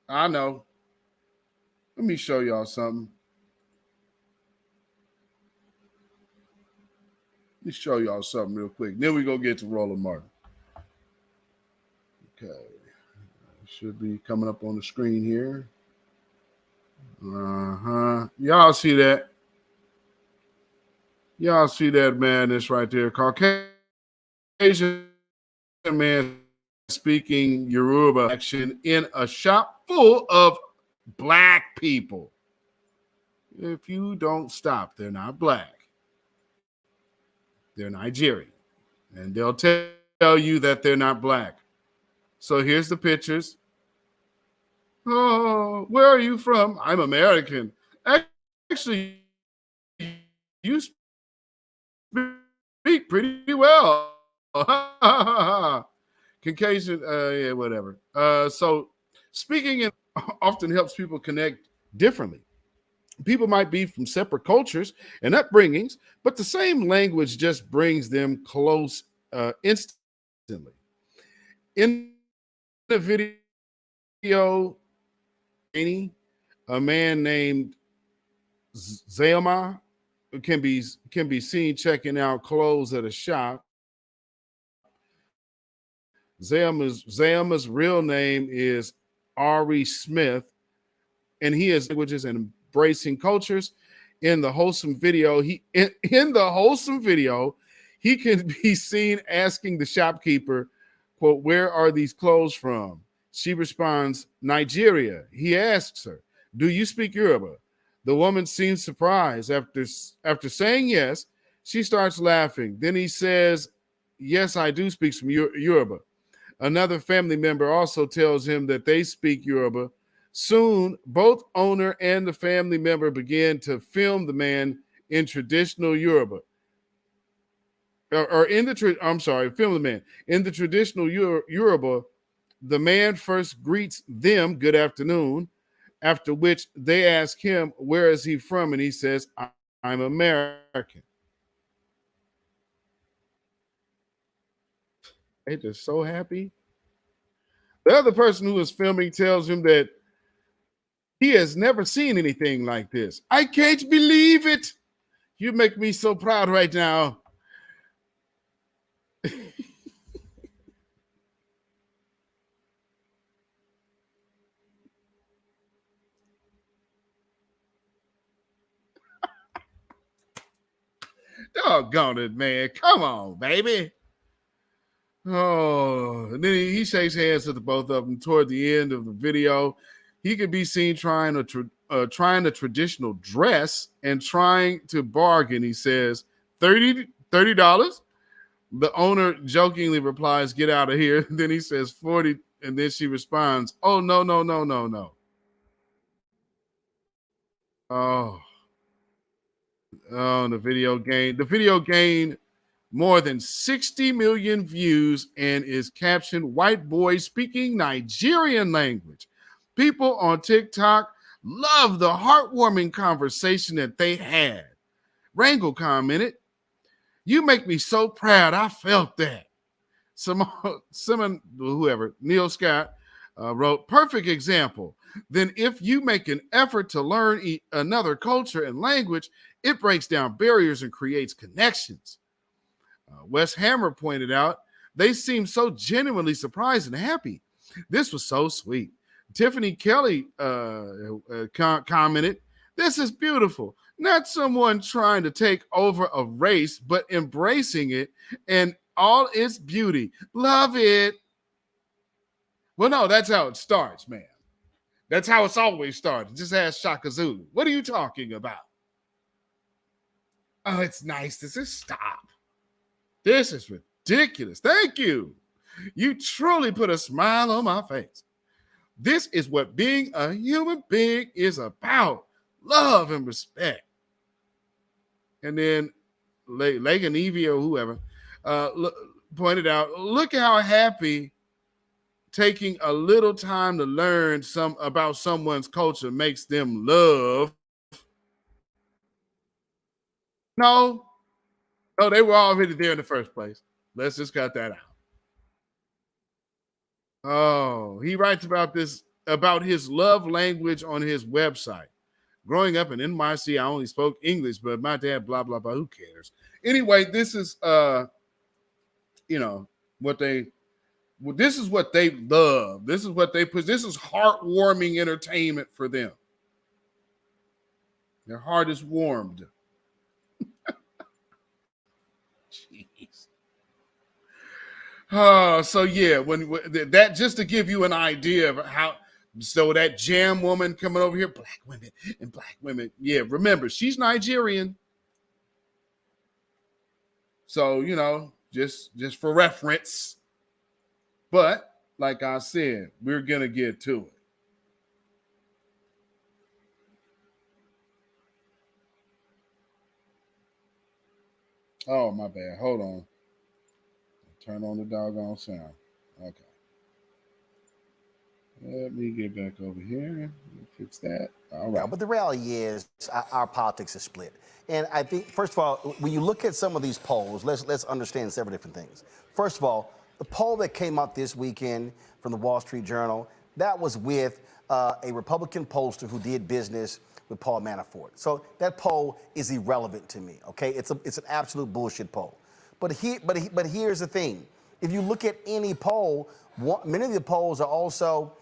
S1: I know. Let me show y'all something. Let me show y'all something real quick. Then we go get to Roland Martin. Okay. Should be coming up on the screen here. Y'all see that? Y'all see that madness right there? Caucasian man speaking Yoruba action in a shop full of black people. If you don't stop, they're not black. They're Nigerian. And they'll tell you that they're not black. So here's the pictures. Oh, where are you from? I'm American. Actually, you speak pretty well. Caucasian, yeah, whatever. So speaking often helps people connect differently. People might be from separate cultures and upbringings, but the same language just brings them close instantly. In the video, a man named Zayama can be seen checking out clothes at a shop. Zayama's real name is Ari Smith, and he is languages and embracing cultures. In the wholesome video, he can be seen asking the shopkeeper, quote, "Where are these clothes from?" She responds, "Nigeria." He asks her, "Do you speak Yoruba?" The woman seems surprised. After saying yes, she starts laughing. Then he says, "Yes, I do speak some Yoruba." Another family member also tells him that they speak Yoruba. Soon, both owner and the family member begin to film the man in traditional Yoruba. Film the man. In the traditional Yoruba, the man first greets them, "Good afternoon," after which they ask him, "Where is he from?" And he says, "I'm American." They're just so happy. The other person who is filming tells him that he has never seen anything like this. "I can't believe it. You make me so proud right now." Doggone it, man. Come on, baby. Oh, and then he shakes hands with the both of them toward the end of the video. He could be seen trying a traditional dress and trying to bargain. He says, $30. The owner jokingly replies, "Get out of here." Then he says 40, and then she responds, "Oh, no. Oh, the video gained more than 60 million views and is captioned "White Boy Speaking Nigerian Language." People on TikTok love the heartwarming conversation that they had. Rangle commented, "You make me so proud. I felt that." Neil Scott wrote, "Perfect example. Then if you make an effort to learn another culture and language, it breaks down barriers and creates connections." Wes Hammer pointed out, "They seem so genuinely surprised and happy. This was so sweet." Tiffany Kelly commented, "This is beautiful. Not someone trying to take over a race, but embracing it and all its beauty. Love it." Well, no, that's how it starts, man. That's how it's always started. Just ask Shaka Zulu. What are you talking about? Oh, it's nice to just stop. This is ridiculous. Thank you. You truly put a smile on my face. This is what being a human being is about. Love and respect. And then Lake and Evie or whoever pointed out, look how happy taking a little time to learn about someone's culture makes them love. No, they were already there in the first place. Let's just cut that out. Oh, he writes about this, about his love language on his website. Growing up in NYC, I only spoke English, but my dad, blah, blah, blah, who cares? Anyway, this is, this is what they love. This is what they put. This is heartwarming entertainment for them. Their heart is warmed. Jeez. So yeah, when that, just to give you an idea of how, so that jam woman coming over here, black women. Yeah, remember, she's Nigerian. So, just for reference. But like I said, we're going to get to it. Oh, my bad. Hold on. Turn on the doggone sound. Okay. Let me get back over here. Fix that. All right.
S19: Yeah, but the reality is our politics is split. And I think, first of all, when you look at some of these polls, let's understand several different things. First of all, the poll that came out this weekend from the Wall Street Journal, that was with a Republican pollster who did business with Paul Manafort. So that poll is irrelevant to me, okay? It's an absolute bullshit poll. But here's the thing. If you look at any poll, many of the polls are also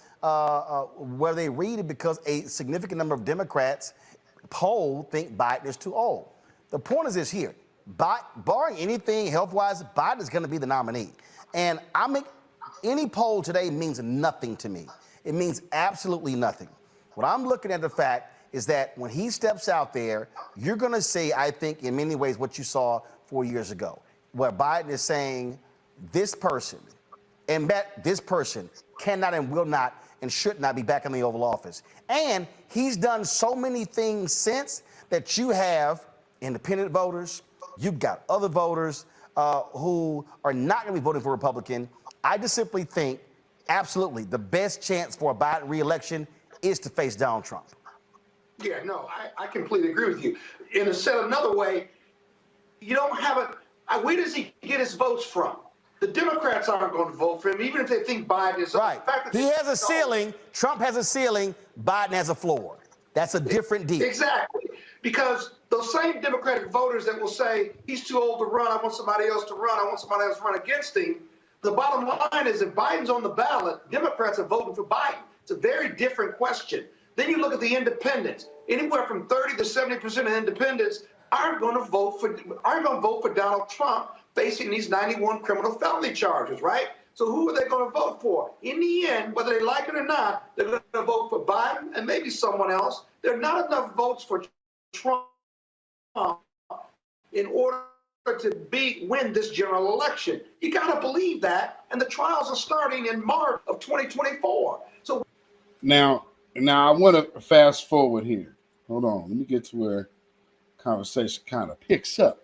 S19: where they read it because a significant number of Democrats think Biden is too old. The point is this here. Barring anything health-wise, Biden is going to be the nominee. And any poll today means nothing to me. It means absolutely nothing. What I'm looking at the fact is that when he steps out there, you're going to see, I think, in many ways what you saw 4 years ago, where Biden is saying this person cannot and will not and should not be back in the Oval Office. And he's done so many things since that you have independent voters, you've got other voters who are not going to be voting for Republican. I just simply think, absolutely, the best chance for a Biden re-election is to face Donald Trump.
S20: Yeah, no, I completely agree with you. In another way, you don't have where does he get his votes from? The Democrats aren't going to vote for him, even if they think Biden is
S19: right. He has a ceiling. Trump has a ceiling. Biden has a floor. That's a different deal.
S20: Exactly. Because those same Democratic voters that will say, he's too old to run, I want somebody else to run, I want somebody else to run against him. The bottom line is if Biden's on the ballot, Democrats are voting for Biden. It's a very different question. Then you look at the independents. Anywhere from 30 to 70% of independents aren't going to vote for Donald Trump facing these 91 criminal felony charges, right? So who are they going to vote for? In the end, whether they like it or not, they're going to vote for Biden and maybe someone else. There are not enough votes for Trump in order to win this general election. You got to believe that, and the trials are starting in March of 2024. So
S1: now I want to fast forward here. Hold on, let me get to where conversation kind of picks up.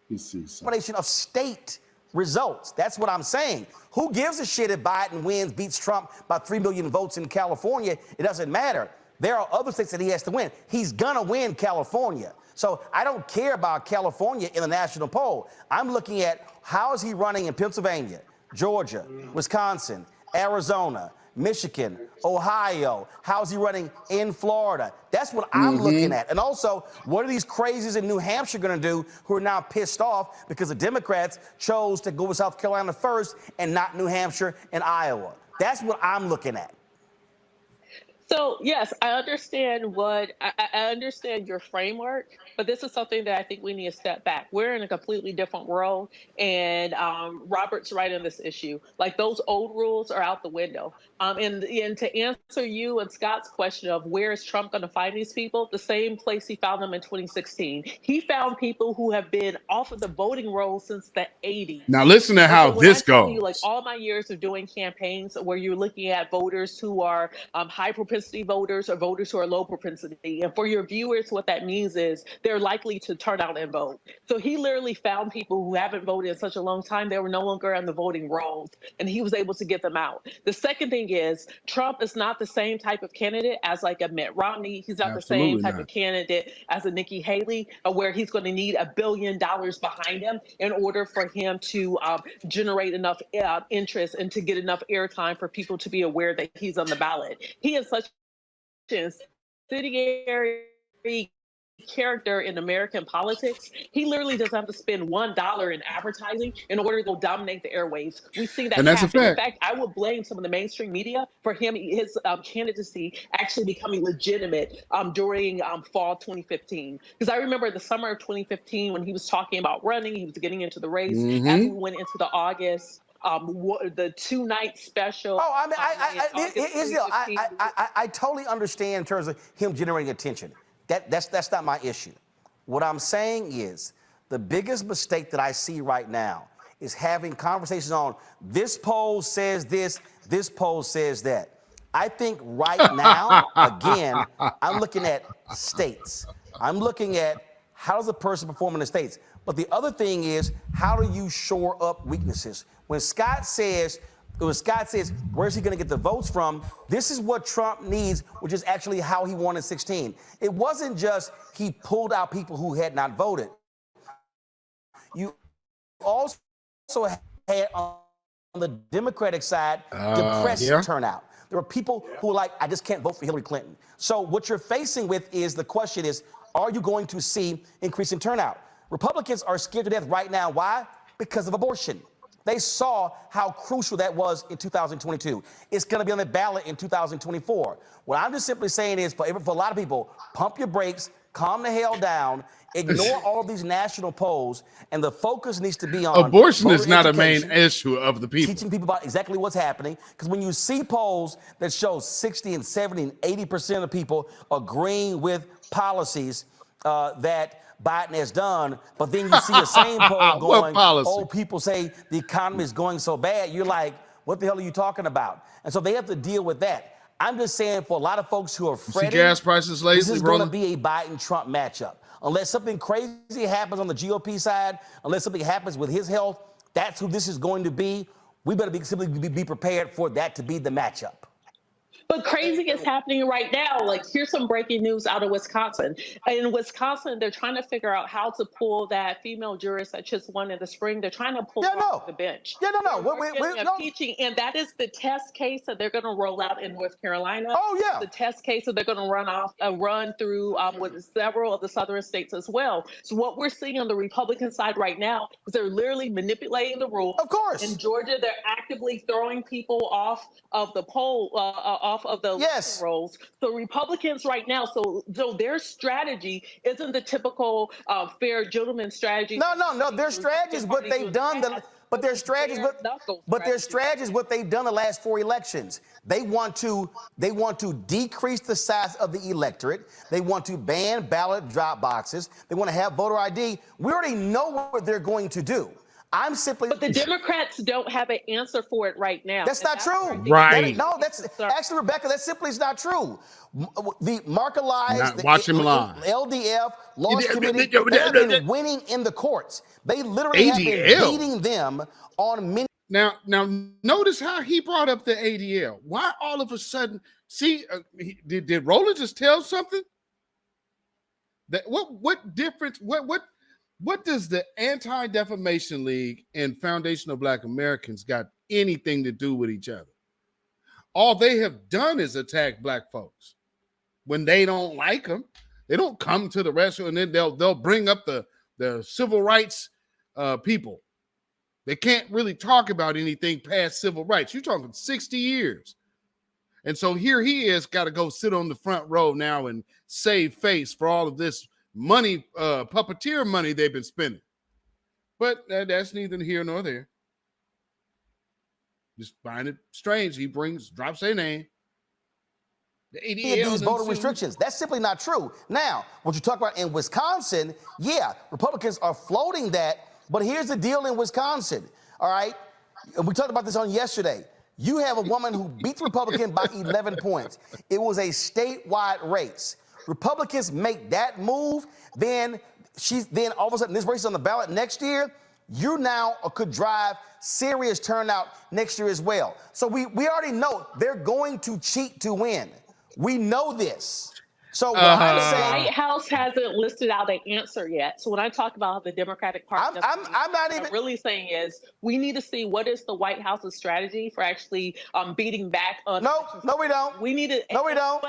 S1: You see something.
S19: Of state results. That's what I'm saying. Who gives a shit if Biden beats Trump by 3 million votes in California? It doesn't matter. There are other states that he has to win. He's gonna win California. So I don't care about California in the national poll. I'm looking at how is he running in Pennsylvania, Georgia, Wisconsin, Arizona, Michigan, Ohio. How's he running in Florida? That's what I'm looking at. And also, what are these crazies in New Hampshire going to do who are now pissed off because the Democrats chose to go with South Carolina first and not New Hampshire and Iowa? That's what I'm looking at.
S21: So yes, I understand I understand your framework, but this is something that I think we need to step back. We're in a completely different world, and Robert's right on this issue. Like those old rules are out the window. And to answer you and Scott's question of where is Trump going to find these people, the same place he found them in 2016. He found people who have been off of the voting roll since the 80s.
S1: Now listen to how
S21: So
S1: this
S21: when I tell
S1: goes.
S21: you, like all my years of doing campaigns, where you're looking at voters who are high propensity voters or voters who are low propensity, and for your viewers, what that means is they're likely to turn out and vote. So he literally found people who haven't voted in such a long time; they were no longer on the voting rolls, and he was able to get them out. The second thing is Trump is not the same type of candidate as like a Mitt Romney. He's not the same type of candidate as a Nikki Haley, where he's going to need $1 billion behind him in order for him to generate enough interest and to get enough airtime for people to be aware that he's on the ballot. He is such a incendiary character in American politics. He literally doesn't have to spend $1 in advertising in order to go dominate the airwaves. We see that
S1: And that's a
S21: happen. In
S1: fact.
S21: fact, I would blame some of the mainstream media for his candidacy actually becoming legitimate during fall 2015. Because I remember the summer of 2015 when he was talking about running, he was getting into the race. As we went into the August, the 2-night special.
S19: Oh, I mean, I totally understand in terms of him generating attention. That's not my issue. What I'm saying is the biggest mistake that I see right now is having conversations on this poll says this poll says that. I think right now, again, I'm looking at states. I'm looking at how does a person perform in the states. But the other thing is, how do you shore up weaknesses? When Scott says, where's he going to get the votes from? This is what Trump needs, which is actually how he won in 16. It wasn't just he pulled out people who had not voted. You also had on the Democratic side depressed turnout. There were people who were like, I just can't vote for Hillary Clinton. So what you're facing with is the question is, are you going to see increasing turnout? Republicans are scared to death right now. Why? Because of abortion. They saw how crucial that was in 2022. It's going to be on the ballot in 2024. What I'm just simply saying is, for a lot of people, pump your brakes, calm the hell down, ignore all of these national polls, and the focus needs to be on
S1: abortion is not a main issue of the people.
S19: Teaching people about exactly what's happening. Because when you see polls that show 60 and 70 and 80% of people agreeing with policies that Biden has done, but then you see the same poll going, oh, people say the economy is going so bad. You're like, what the hell are you talking about? And so they have to deal with that. I'm just saying, for a lot of folks who are fretting,
S1: gas prices lately,
S19: this is going to be a Biden-Trump matchup. Unless something crazy happens on the GOP side, unless something happens with his health, that's who this is going to be. We better simply be prepared for that to be the matchup.
S21: But crazy is happening right now. Like, here's some breaking news out of Wisconsin. In Wisconsin, they're trying to figure out how to pull that female jurist that just won in the spring. They're trying to pull her off the bench. Impeaching, and that is the test case that they're going to roll out in North Carolina.
S19: Oh, yeah.
S21: The test case that they're going to run through with several of the southern states as well. So what we're seeing on the Republican side right now is they're literally manipulating the rules.
S19: Of course.
S21: In Georgia, they're actively throwing people off of the poll, off of the rolls. So Republicans right now, so their strategy isn't the typical fair gentleman strategy.
S19: No. Their strategy is what they've done. But their strategy is what they've done the last 4 elections. They want to decrease the size of the electorate. They want to ban ballot drop boxes. They want to have voter ID. We already know what they're going to do. But
S21: the Democrats don't have an answer for it right now.
S19: That's not true.
S1: Right.
S19: That's actually, Rebecca, that simply is not true. The marginalized, the LDF, Laws Committee, they have been winning in the courts. They literally have been beating them on many.
S1: Now, notice how he brought up the ADL. Why all of a sudden? See, did Roland just tell something? That what difference? What does the Anti-Defamation League and Foundation of Black Americans got anything to do with each other? All they have done is attack Black folks. When they don't like them, they don't come to the rescue, and then they'll bring up the civil rights people. They can't really talk about anything past civil rights. You're talking 60 years. And so here he is, got to go sit on the front row now and save face for all of this money, puppeteer money they've been spending. But that's neither here nor there. Just find it strange. He drops their name. The ADL
S19: these voter restrictions. That's simply not true. Now, what you talk about in Wisconsin, yeah, Republicans are floating that, but here's the deal in Wisconsin, all right? And we talked about this on yesterday. You have a woman who beat the Republican by 11 points. It was a statewide race. Republicans make that move, then all of a sudden this race is on the ballot next year. You now could drive serious turnout next year as well. So we already know they're going to cheat to win. We know this. So what I'm saying,
S21: the White House hasn't listed out an answer yet. So when I talk about the Democratic Party,
S19: I'm not even
S21: really saying is we need to see what is the White House's strategy for actually beating back on.
S19: No, we don't.
S21: We need to.
S19: No, we don't.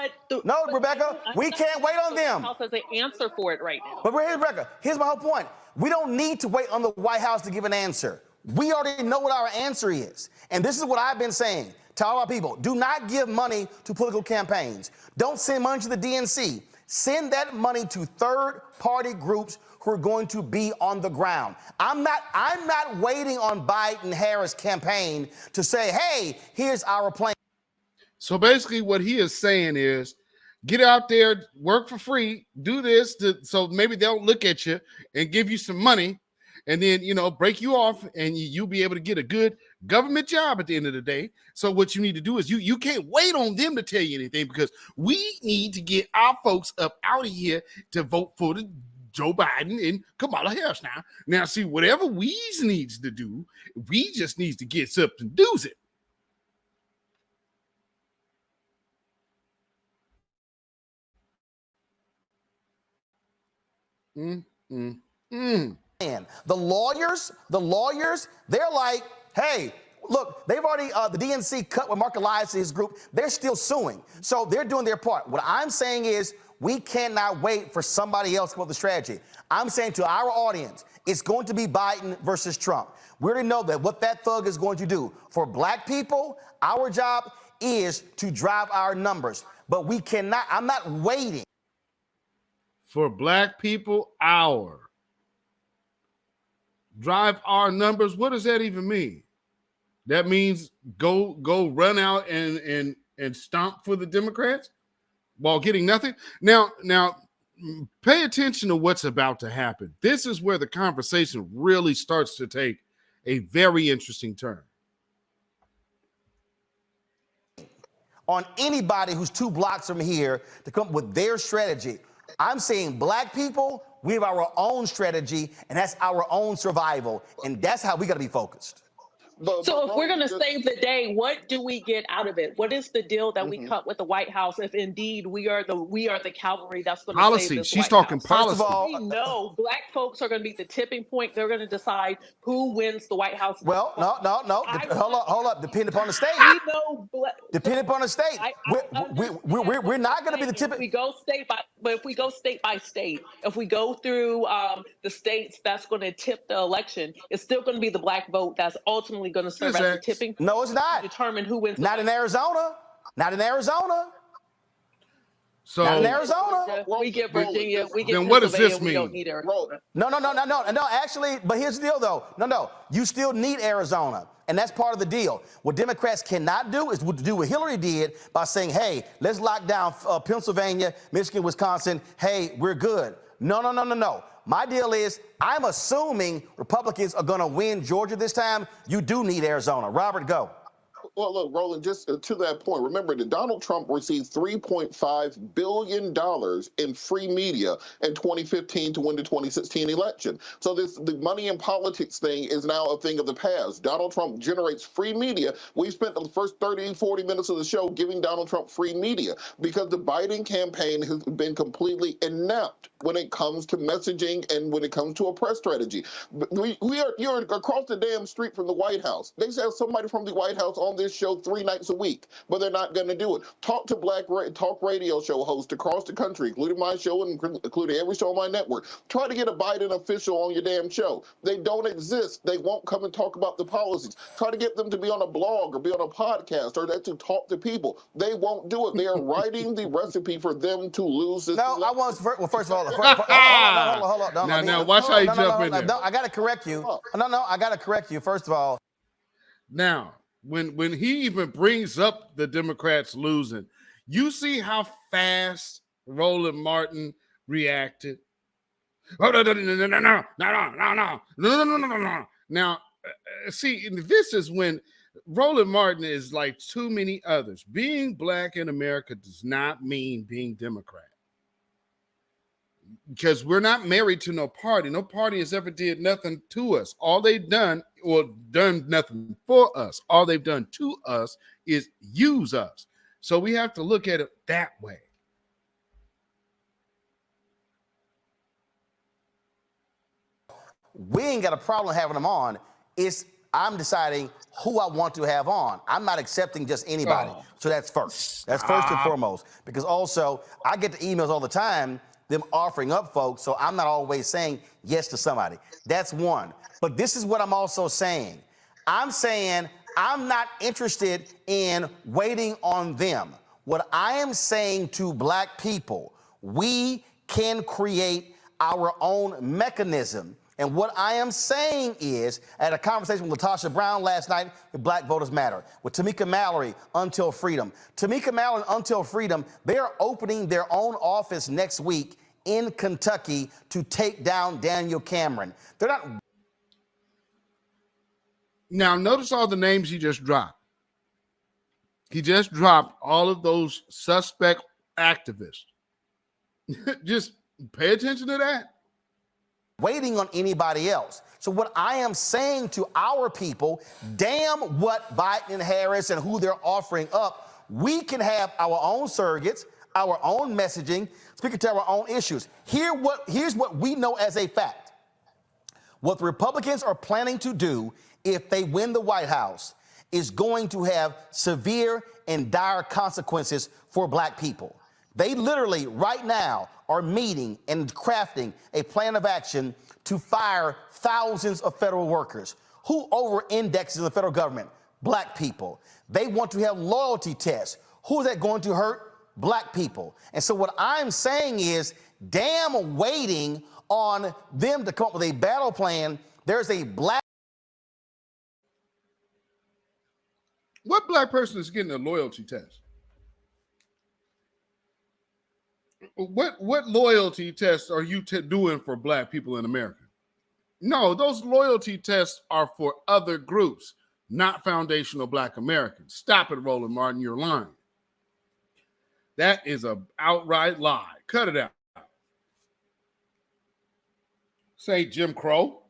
S19: No, Rebecca, we can't wait on them.
S21: The White House has an answer for it right now.
S19: But here's Rebecca. Here's my whole point. We don't need to wait on the White House to give an answer. We already know what our answer is. And this is what I've been saying to all our people. Do not give money to political campaigns. Don't send money to the DNC. Send that money to third-party groups who are going to be on the ground. I'm not waiting on Biden-Harris campaign to say, hey, here's our plan.
S1: So basically what he is saying is, get out there, work for free, do this so maybe they'll look at you and give you some money and then, break you off and you'll be able to get a good government job at the end of the day. So what you need to do is you can't wait on them to tell you anything because we need to get our folks up out of here to vote for the Joe Biden and Kamala Harris now. Now, see, whatever we needs to do, we just needs to get something to do it.
S19: The lawyers, they're like, hey, look, they've already, the DNC cut with Mark Elias and his group. They're still suing. So they're doing their part. What I'm saying is we cannot wait for somebody else to come up with a strategy. I'm saying to our audience, it's going to be Biden versus Trump. We already know that what that thug is going to do. For black people, our job is to drive our numbers. But we cannot, I'm not waiting.
S1: For black people, drive our numbers. What does that even mean? That means go run out and stomp for the Democrats while getting nothing. Now, pay attention to what's about to happen. This is where the conversation really starts to take a very interesting turn.
S19: On anybody who's 2 blocks from here to come up with their strategy. I'm saying black people, we have our own strategy, and that's our own survival, and that's how we got to be focused.
S21: So if we're going to save the day, what do we get out of it? What is the deal that we cut with the White House if indeed we are the cavalry that's going to save this
S1: She's
S21: White
S1: talking
S21: House?
S1: policy.
S21: First of all, we know black folks are going to be the tipping point. They're going to decide who wins the White House.
S19: Well, no. Hold up. Depending upon the state.
S21: We know.
S19: Depending upon the state. We're not going to be the tipping.
S21: If we go state by state, if we go through the states that's going to tip the election, it's still going to be the black vote that's ultimately going to serve as the tipping point.
S19: No, it's not.
S21: To determine who wins.
S19: Not in Arizona.
S1: So
S19: not in Arizona.
S21: We get Virginia. We get
S1: then what does this
S21: we
S1: mean?
S21: don't need Arizona.
S19: No. Actually, but here's the deal, though. No. You still need Arizona. And that's part of the deal. What Democrats cannot do is to do what Hillary did by saying, hey, let's lock down Pennsylvania, Michigan, Wisconsin. Hey, we're good. No. My deal is I'm assuming Republicans are going to win Georgia this time. You do need Arizona. Robert, go.
S3: Well, look, Roland, just to that point, remember that Donald Trump received $3.5 billion in free media in 2015 to win the 2016 election. So the money in politics thing is now a thing of the past. Donald Trump generates free media. We spent the first 30, 40 minutes of the show giving Donald Trump free media because the Biden campaign has been completely inept when it comes to messaging and when it comes to a press strategy. You're across the damn street from the White House. They have somebody from the White House on this show 3 nights a week, but they're not going to do it. Talk to talk radio show hosts across the country, including my show and including every show on my network. Try to get a Biden official on your damn show. They don't exist. They won't come and talk about the policies. Try to get them to be on a blog or be on a podcast or to talk to people. They won't do it. They are writing the recipe for them to lose this.
S19: No, I want well. First of all, hold on.
S1: Now, watch how you jump in there.
S19: No, I got to correct you. No, I got to correct you. First of all.
S1: Now, when he even brings up the Democrats losing, you see how fast Roland Martin reacted. Oh, no. Now, see, this is when Roland Martin is like too many others. Being black in America does not mean being Democrat. Because we're not married to no party. No party has ever did nothing to us. All they've done, or done nothing for us, all they've done to us is use us. So we have to look at it that way.
S19: We ain't got a problem having them on. I'm deciding who I want to have on. I'm not accepting just anybody. So that's first. That's first and foremost. Because also, I get the emails all the time, them offering up folks, so I'm not always saying yes to somebody. That's one. But this is what I'm also saying. I'm saying I'm not interested in waiting on them. What I am saying to black people, we can create our own mechanism. And what I am saying is, I had a conversation with Latasha Brown last night with Black Voters Matter, with Tamika Mallory, Until Freedom. Tamika Mallory and Until Freedom, they are opening their own office next week in Kentucky to take down Daniel Cameron. They're not.
S1: Now, notice all the names he just dropped. He just dropped all of those suspect activists. Just pay attention to that.
S19: Waiting on anybody else. So what I am saying to our people, damn what Biden and Harris and who they're offering up, we can have our own surrogates, our own messaging, speaking to our own issues. Here's what we know as a fact. What the Republicans are planning to do if they win the White House is going to have severe and dire consequences for black people. They literally right now are meeting and crafting a plan of action to fire thousands of federal workers. Who over-indexes in the federal government? Black people. They want to have loyalty tests. Who is that going to hurt? Black people. And so what I'm saying is, damn waiting on them to come up with a battle plan. There's a black.
S1: What black person is getting a loyalty test? What loyalty tests are you doing for black people in America? No, those loyalty tests are for other groups, not foundational black Americans. Stop it, Roland Martin, you're lying. That is an outright lie. Cut it out. Say Jim Crow.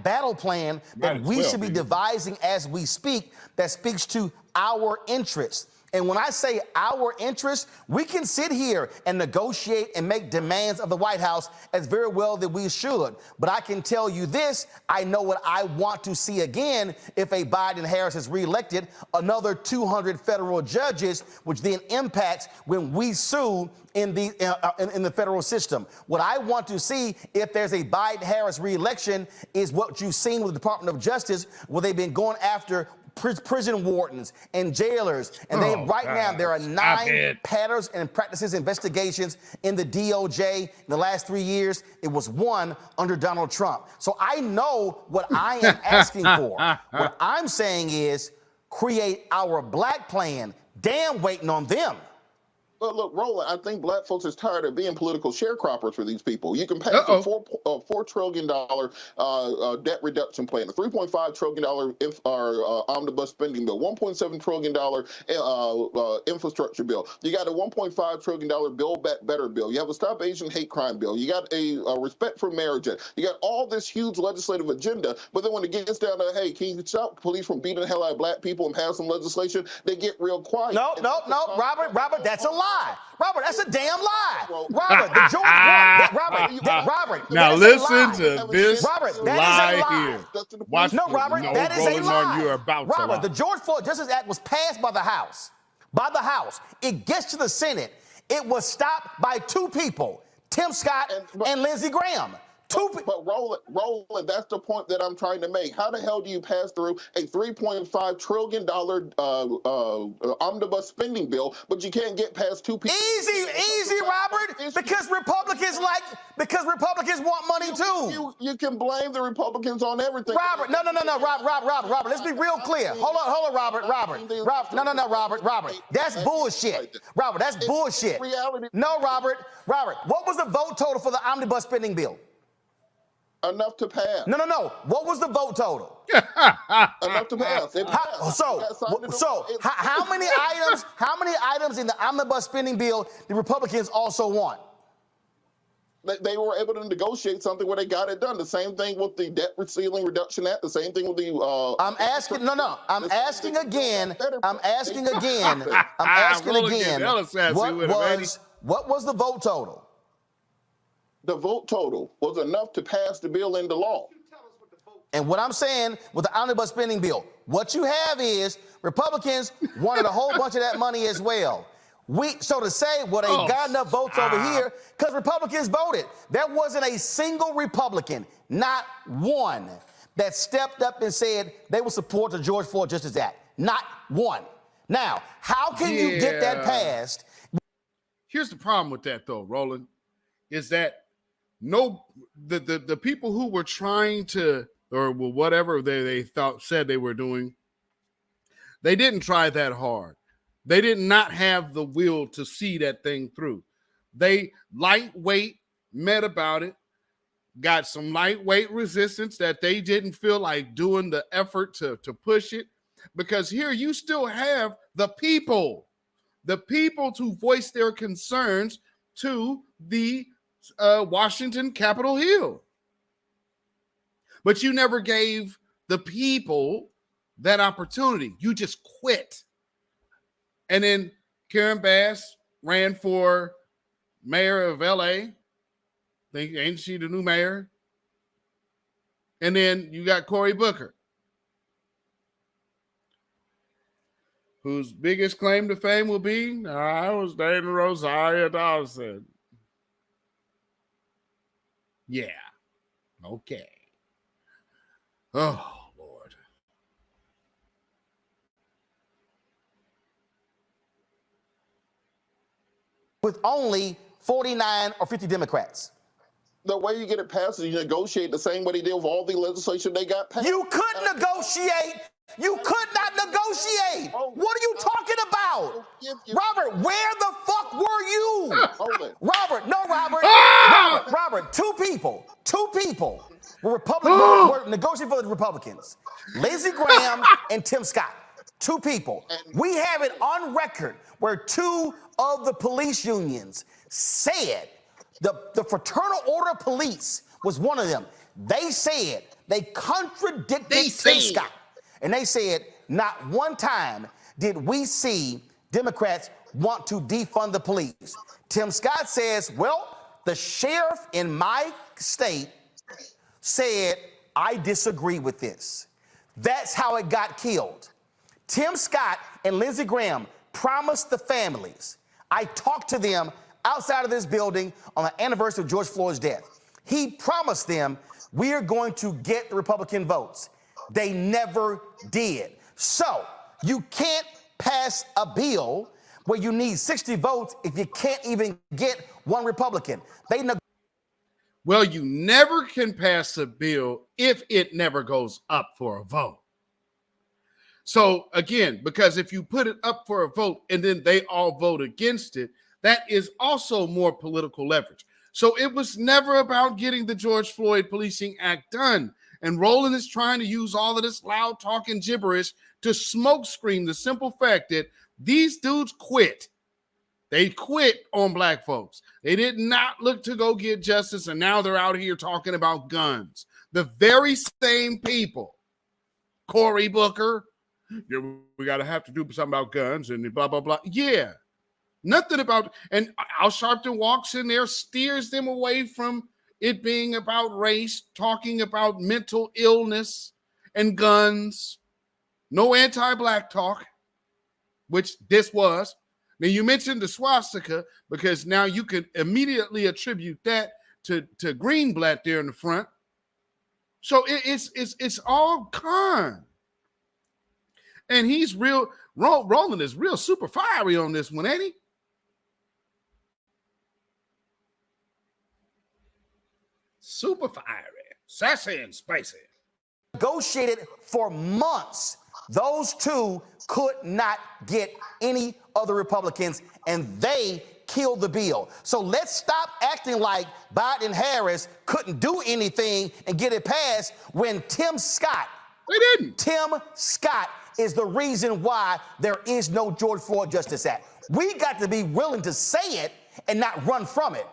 S19: Battle plan that we should be devising as we speak that speaks to our interests. And when I say our interests, we can sit here and negotiate and make demands of the White House as very well that we should. But I can tell you this, I know what I want to see again if a Biden-Harris is reelected, another 200 federal judges, which then impacts when we sue in the federal system. What I want to see if there's a Biden-Harris reelection is what you've seen with the Department of Justice, where they've been going after prison wardens and jailers. And now there are 9 patterns and practices investigations in the DOJ in the last 3 years. It was 1 under Donald Trump. So I know what I am asking for. What I'm saying is create our black plan. Damn waiting on them.
S3: But look, Roland, I think black folks is tired of being political sharecroppers for these people. You can pass a $4 trillion debt reduction plan, a $3.5 trillion omnibus spending bill, $1.7 trillion infrastructure bill. You got a $1.5 trillion Build Back Better bill. You have a Stop Asian Hate Crime bill. You got a Respect for Marriage Act. You got all this huge legislative agenda. But then when it gets down to, hey, can you stop police from beating the hell out of black people and pass some legislation, they get real quiet.
S19: No, Robert, that's a lie. lie. Robert, that's a damn lie. Robert, the George Robert.
S1: Now listen to this
S19: Robert, that
S1: lie
S19: is a lie.
S1: here. Watch,
S19: no, Robert,
S1: no,
S19: that is
S1: Roland
S19: a lie.
S1: Martin, you're about to
S19: Robert,
S1: lie.
S19: the George Floyd Justice Act was passed by the House. By the House. It gets to the Senate. It was stopped by two people, Tim Scott and Lindsey Graham.
S3: But Roland, that's the point that I'm trying to make. How the hell do you pass through a $3.5 trillion omnibus spending bill, but you can't get past two people?
S19: Easy, Robert. Because Republicans want money too.
S3: You can blame the Republicans on everything.
S19: Robert, no, Robert. Let's be real clear. Hold on, Robert. Robert. That's bullshit. Robert, that's bullshit. No, Robert. What was the vote total for the omnibus spending bill?
S3: Enough to pass.
S19: No. What was the vote total?
S3: Enough to pass.
S19: How many items in the omnibus spending bill the Republicans also want?
S3: They were able to negotiate something where they got it done. The same thing with the Debt Ceiling Reduction Act. The same thing with the. I'm asking
S19: again. What was the vote total?
S3: The vote total was enough to pass the bill into law.
S19: And what I'm saying with the omnibus spending bill, what you have is Republicans wanted a whole bunch of that money as well. So to say, well, they got enough votes over here because Republicans voted. There wasn't a single Republican, not one, that stepped up and said they will support the George Floyd Justice Act. Not one. Now, how can you get that passed?
S1: Here's the problem with that, though, Roland, is that the people who were trying to, or whatever they said they were doing, they didn't try that hard. They did not have the will to see that thing through. They lightweight met about it, got some lightweight resistance that they didn't feel like doing the effort to push it, because here you still have the people to voice their concerns to the Washington Capitol Hill. But you never gave the people that opportunity. You just quit. And then Karen Bass ran for mayor of LA. Ain't she the new mayor? And then you got Cory Booker, whose biggest claim to fame will be, I was dating Rosaria Dawson. Yeah. Okay. Oh, Lord.
S19: With only 49 or 50 Democrats.
S3: The way you get it passed is you negotiate the same way they did with all the legislation they got passed.
S19: You could negotiate. You could not negotiate. What are you talking about? Robert, where the fuck were you? Robert, Robert, two people were were negotiating for the Republicans. Lindsey Graham and Tim Scott. Two people. We have it on record where two of the police unions said, the Fraternal Order of Police was one of them. They said, they contradicted Tim Scott. And they said, not one time did we see Democrats want to defund the police. Tim Scott says, well, the sheriff in my state said, I disagree with this. That's how it got killed. Tim Scott and Lindsey Graham promised the families. I talked to them outside of this building on the anniversary of George Floyd's death. He promised them, we are going to get the Republican votes. They never did. So you can't pass a bill where you need 60 votes if you can't even get one Republican.
S1: Well, you never can pass a bill if it never goes up for a vote. So again, because if you put it up for a vote and then they all vote against it, that is also more political leverage. So it was never about getting the George Floyd Policing Act done. And Roland is trying to use all of this loud talking gibberish to smokescreen the simple fact that these dudes quit. They quit on black folks. They did not look to go get justice, and now they're out here talking about guns. The very same people, Cory Booker, we got to have to do something about guns and blah, blah, blah. Yeah. Nothing about, and Al Sharpton walks in there, steers them away from it being about race, talking about mental illness and guns. No anti-black talk, which this was. Now you mentioned the swastika because now you could immediately attribute that to Greenblatt there in the front. So it's all con. And he's real, Roland is real super fiery on this one, ain't he? Super fiery, sassy and spicy.
S19: Negotiated for months. Those two could not get any other Republicans, and they killed the bill. So let's stop acting like Biden and Harris couldn't do anything and get it passed when Tim Scott, Tim Scott is the reason why there is no George Floyd Justice Act. We got to be willing to say it and not run from it.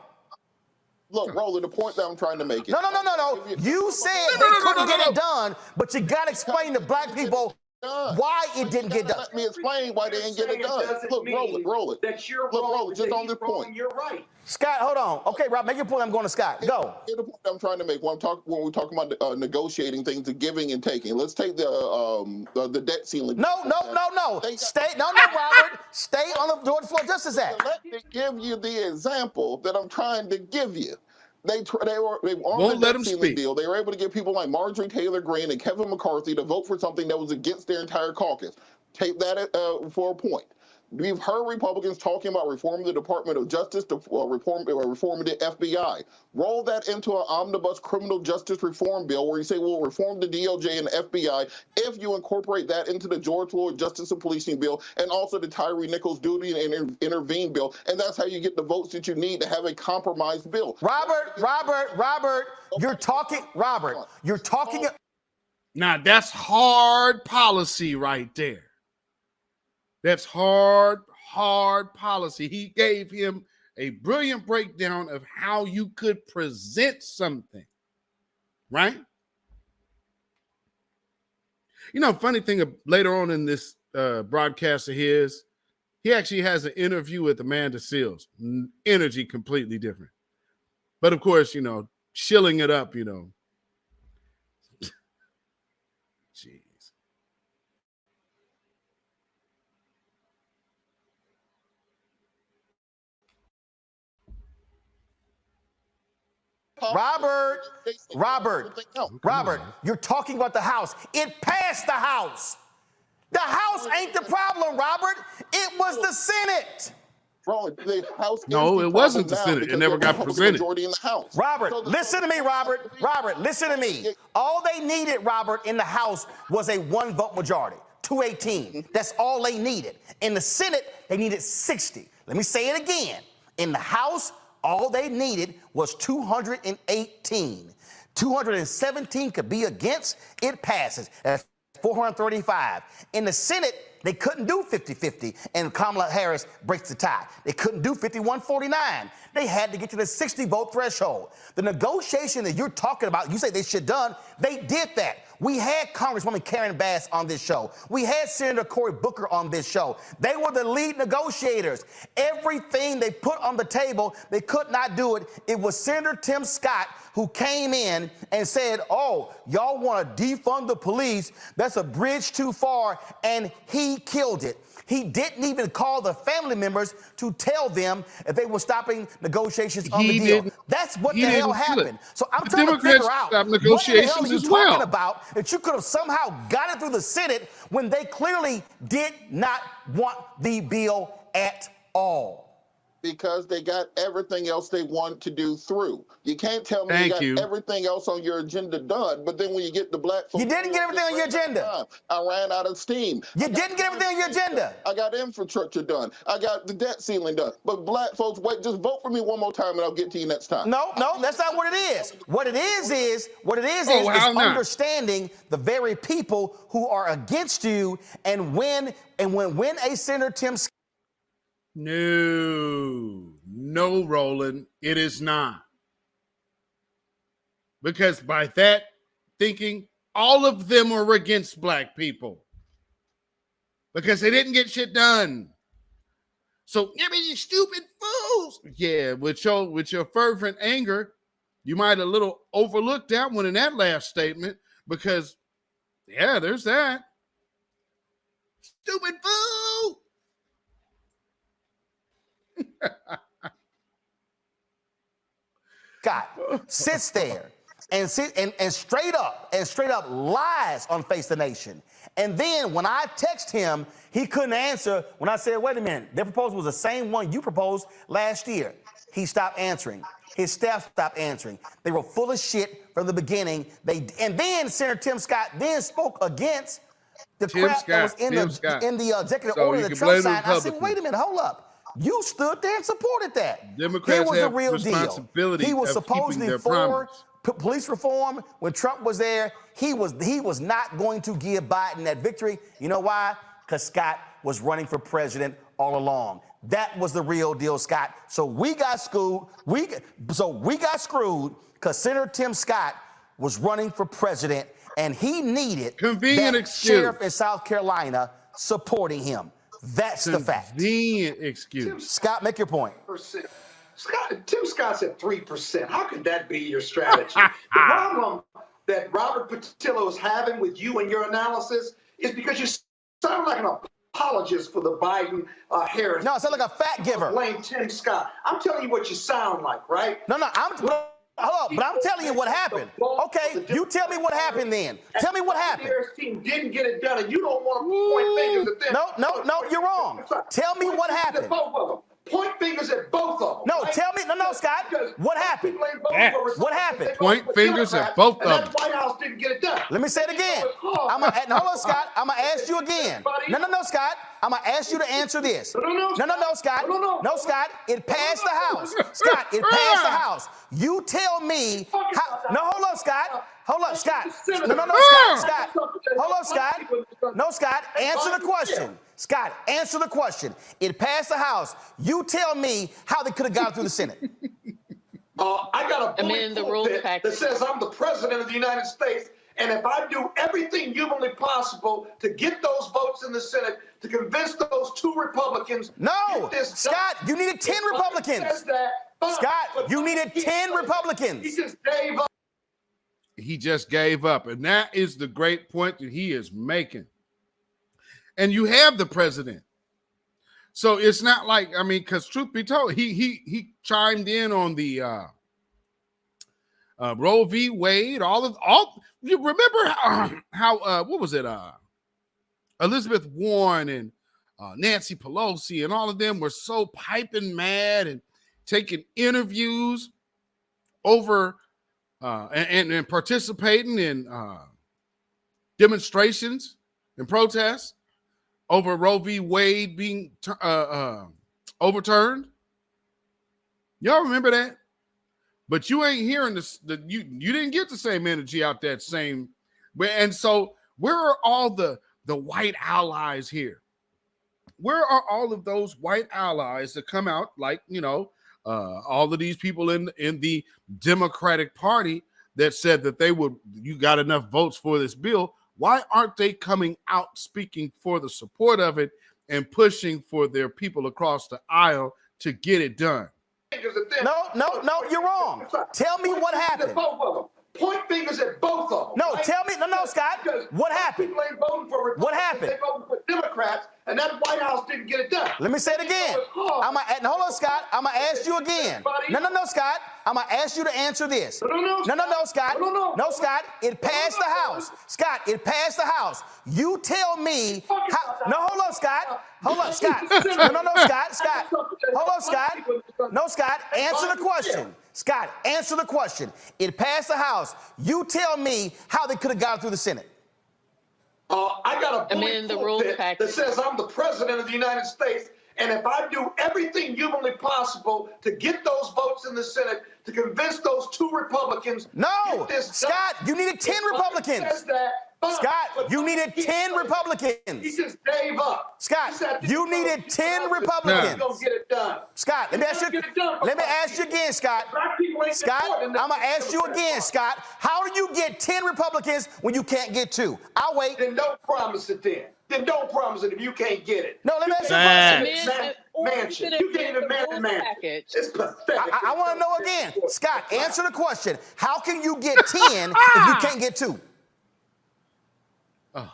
S3: Look, Roland, the point that I'm trying to make is...
S19: No. You said they couldn't get it done, but you got to explain to black people why it didn't get done.
S3: Let me explain why they didn't get it done. Look, Roland.
S20: That you're
S3: Look,
S20: wrong,
S3: Roland, just on this
S20: wrong,
S3: point.
S20: You're right.
S19: Scott, hold on. Okay, Rob, make your point. I'm going to Scott. Go.
S3: The point I'm trying to make when we're talking about negotiating things, the giving and taking. Let's take the debt ceiling.
S19: No. Stay. No, Robert. Stay on the George Floyd Justice Act.
S3: Let me give you the example that I'm trying to give you. They were on
S1: Won't
S3: the
S1: let
S3: debt
S1: them
S3: ceiling
S1: speak.
S3: deal. They were able to get people like Marjorie Taylor Greene and Kevin McCarthy to vote for something that was against their entire caucus. Take that for a point. We've heard Republicans talking about reforming the Department of Justice, reforming the FBI. Roll that into an omnibus criminal justice reform bill where you say, we'll reform the DOJ and the FBI if you incorporate that into the George Floyd Justice and Policing bill and also the Tyree Nichols Duty and Intervene bill. And that's how you get the votes that you need to have a compromised bill.
S19: Robert, you're talking.
S1: Now that's hard policy right there. That's hard policy. He gave him a brilliant breakdown of how you could present something, right? You know, funny thing, later on in this broadcast of his, he actually has an interview with Amanda Seals. Energy completely different. But of course, you know, shilling it up, you know. Jeez.
S19: Robert, you're talking about the House. It passed the House. The House ain't the problem, Robert. It was the Senate.
S3: The House
S1: no, it wasn't the Senate. It never got presented.
S3: In the House.
S19: Robert, listen to me, Robert. Robert, listen to me. All they needed, Robert, in the House was a one-vote majority, 218. That's all they needed. In the Senate, they needed 60. Let me say it again. In the House, all they needed was 218. 217 could be against. It passes. That's 435. In the Senate, they couldn't do 50-50, and Kamala Harris breaks the tie. They couldn't do 51-49. They had to get to the 60-vote threshold. The negotiation that you're talking about, you say they should have done, they did that. We had Congresswoman Karen Bass on this show. We had Senator Cory Booker on this show. They were the lead negotiators. Everything they put on the table, they could not do it. It was Senator Tim Scott who came in and said, oh, y'all want to defund the police? That's a bridge too far, and he killed it. He didn't even call the family members to tell them if they were stopping negotiations on the deal. That's what the hell happened. So I'm trying to figure out what the hell he's talking about that you could have somehow got it through the Senate when they clearly did not want the bill at all.
S3: Because they got everything else they want to do through. You can't tell me you got everything else on your agenda done, but then when you get the black folks...
S19: You didn't get everything on your agenda.
S3: I ran out of steam.
S19: You didn't get everything on your agenda.
S3: I got infrastructure done. I got the debt ceiling done. But black folks, wait, just vote for me one more time and I'll get to you next time.
S19: No, that's not what it is. What it is understanding the very people who are against you, and when a Senator Tim Scott...
S1: No, Roland, it is not. Because by that thinking, all of them are against black people. Because they didn't get shit done. So give me you stupid fools. Yeah, with your fervent anger, you might a little overlook that one in that last statement because, yeah, there's that. Stupid fool.
S19: Scott sits there and straight up lies on Face the Nation. And then when I text him, he couldn't answer when I said, wait a minute, their proposal was the same one you proposed last year. He stopped answering. His staff stopped answering. They were full of shit from the beginning. And then Senator Tim Scott then spoke against the crap that was in the executive order that Trump signed. I said, wait a minute, hold up. You stood there and supported that.
S1: Democrats have the real responsibility.
S19: He was supposedly for police reform when Trump was there. He was not going to give Biden that victory. You know why? Because Scott was running for president all along. That was the real deal, Scott. So we got screwed. We got screwed because Senator Tim Scott was running for president, and he needed
S1: convenient excuse.
S19: Sheriff in South Carolina supporting him. That's the fact.
S1: Convenient excuse.
S19: Scott, make your point.
S20: Tim Scott said 3%. How could that be your strategy? The problem that Robert Patillo is having with you and your analysis is because you sound like an apologist for the Biden-Harris.
S19: No, I sound like a fat giver.
S20: Blame Tim Scott. I'm telling you what you sound like, right?
S19: No, hold on, but I'm telling you what happened. Okay, you tell me what happened then. Tell me what happened.
S20: The Harris team didn't get it done, and you don't want to point fingers at them.
S19: No, you're wrong. Tell me what happened.
S20: Both of them. Point fingers at both of them.
S19: No,
S20: right?
S19: tell me. No, Scott. What happened? What happened?
S1: Point fingers at both of them.
S20: That White House didn't get it done.
S19: Let me say it again. Hold on, Scott. I'm going to ask you again. No, Scott. I'm going to ask you to answer this. No, Scott. No, Scott. It passed the House. Scott, it passed the House. You tell me how. No, hold on, Scott. Hold on, Scott. No, Scott. Hold on, Scott. No, Scott. Answer the question. Scott, answer the question. It passed the House. You tell me how they could have gotten through the Senate.
S20: I got a bullet that says I'm the president of the United States, and if I do everything humanly possible to get those votes in the Senate, to convince those 2 Republicans.
S19: No, Scott, you needed 10 Republicans. Scott, you needed 10 Republicans.
S20: He just gave up.
S1: He just gave up, and that is the great point that he is making. And you have the president. So it's not like, I mean, because truth be told, he chimed in on the Roe v. Wade, you remember how what was it? Elizabeth Warren and Nancy Pelosi and all of them were so piping mad and taking interviews over and participating in demonstrations and protests over Roe v. Wade being overturned. Y'all remember that? But you ain't hearing this. You didn't get the same energy out that same. And so where are all the white allies here? Where are all of those white allies that come out like, all of these people in the Democratic Party that said that you got enough votes for this bill? Why aren't they coming out speaking for the support of it and pushing for their people across the aisle to get it done?
S19: No, you're wrong. Tell me what happened.
S20: Point fingers at both of them.
S19: No, right? Tell me. No, Scott. What happened?
S20: People ain't voting for Republicans.
S19: What happened?
S20: They voting for Democrats, and that White House didn't get it done.
S19: Let me say it again. Hold on, Scott. I'm going to ask you again. No, Scott. I'm going to ask you to answer this. No, Scott. No, Scott. It passed the House. Scott, it passed the House. You tell me how. No, hold on, Scott. Hold on, Scott. No, Scott. Hold on, Scott. No, Scott. Answer the question. Scott, answer the question. It passed the House. You tell me how they could have gotten through the Senate.
S20: I got a bullet that says I'm the president of the United States, and if I do everything humanly possible to get those votes in the Senate, to convince those 2 Republicans.
S19: No, Scott, you needed 10 Republicans. Scott, you needed 10 Republicans.
S20: He just gave up.
S19: Scott, you needed 10 Republicans.
S20: Don't get it done.
S19: Scott, let me ask you again, Scott. Scott, I'm going to ask you again, Scott. How do you get 10 Republicans when you can't get 2? I'll wait.
S20: Then don't promise it then. then don't promise it if you can't get it.
S19: No, let me ask you a question.
S20: Mansion. You can't even manage mansion. It's pathetic.
S19: I want to know again. Scott, answer the question. How can you get 10 if you can't get 2?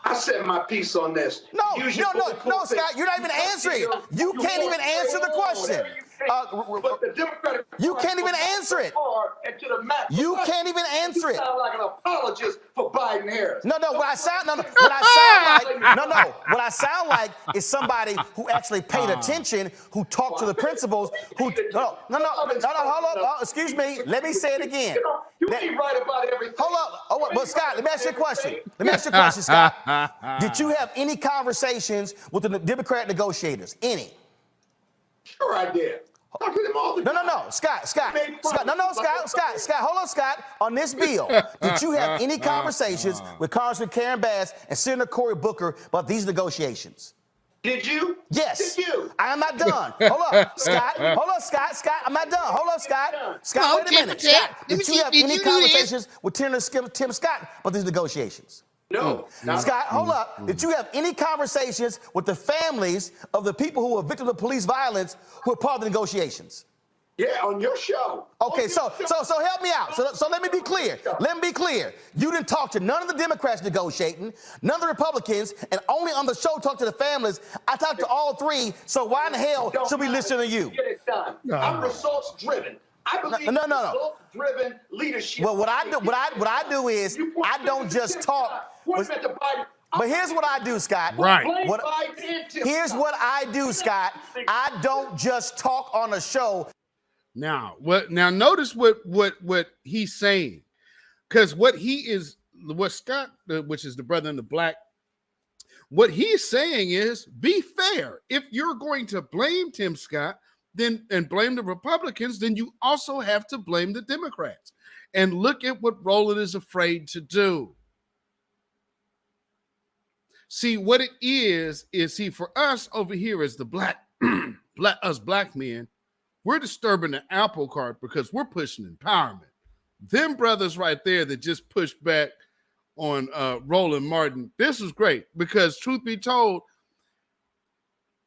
S20: I said my piece on this.
S19: No, Scott, you're not even answering it. You can't even answer the question.
S20: But the Democratic
S19: you can't even answer it. You can't even answer it.
S20: You sound like an apologist for Biden Harris.
S19: What I sound like is somebody who actually paid attention, who talked to the principals, who hold up, excuse me, let me say it again.
S20: You ain't right about everything.
S19: Hold up, but Scott, let me ask you a question. Scott. Did you have any conversations with the Democrat negotiators? Any?
S20: Sure I did. Talk to them all the time.
S19: Scott, hold on, Scott. On this bill, did you have any conversations with Congressman Karen Bass and Senator Cory Booker about these negotiations?
S20: Did you?
S19: Yes.
S20: Did you?
S19: I am not done. Hold up, Scott. Scott, I'm not done. Hold up, Scott. Scott, wait a minute. Scott, did you have any conversations with Tim Scott about these negotiations?
S20: No.
S19: Scott, hold up. Did you have any conversations with the families of the people who were victims of police violence who were part of the negotiations?
S20: Yeah, on your show.
S19: Okay, so help me out. So let me be clear. You didn't talk to none of the Democrats negotiating, none of the Republicans, and only on the show talk to the families. I talked to all 3, so why in the hell should we listen to you?
S20: Get it done. I'm results driven. I believe results-driven leadership.
S19: Well, what I do is I don't just talk. But here's what I do, Scott.
S1: Right.
S19: Here's what I do, Scott. I don't just talk on a show.
S1: Now notice what he's saying, because what Scott, which is the brother in the black, what he's saying is be fair. If you're going to blame Tim Scott, and blame the Republicans, then you also have to blame the Democrats. And look at what Roland is afraid to do. See, what it is for us over here as the us black men, we're disturbing the apple cart because we're pushing empowerment. Them brothers right there that just pushed back on Roland Martin, this is great because truth be told,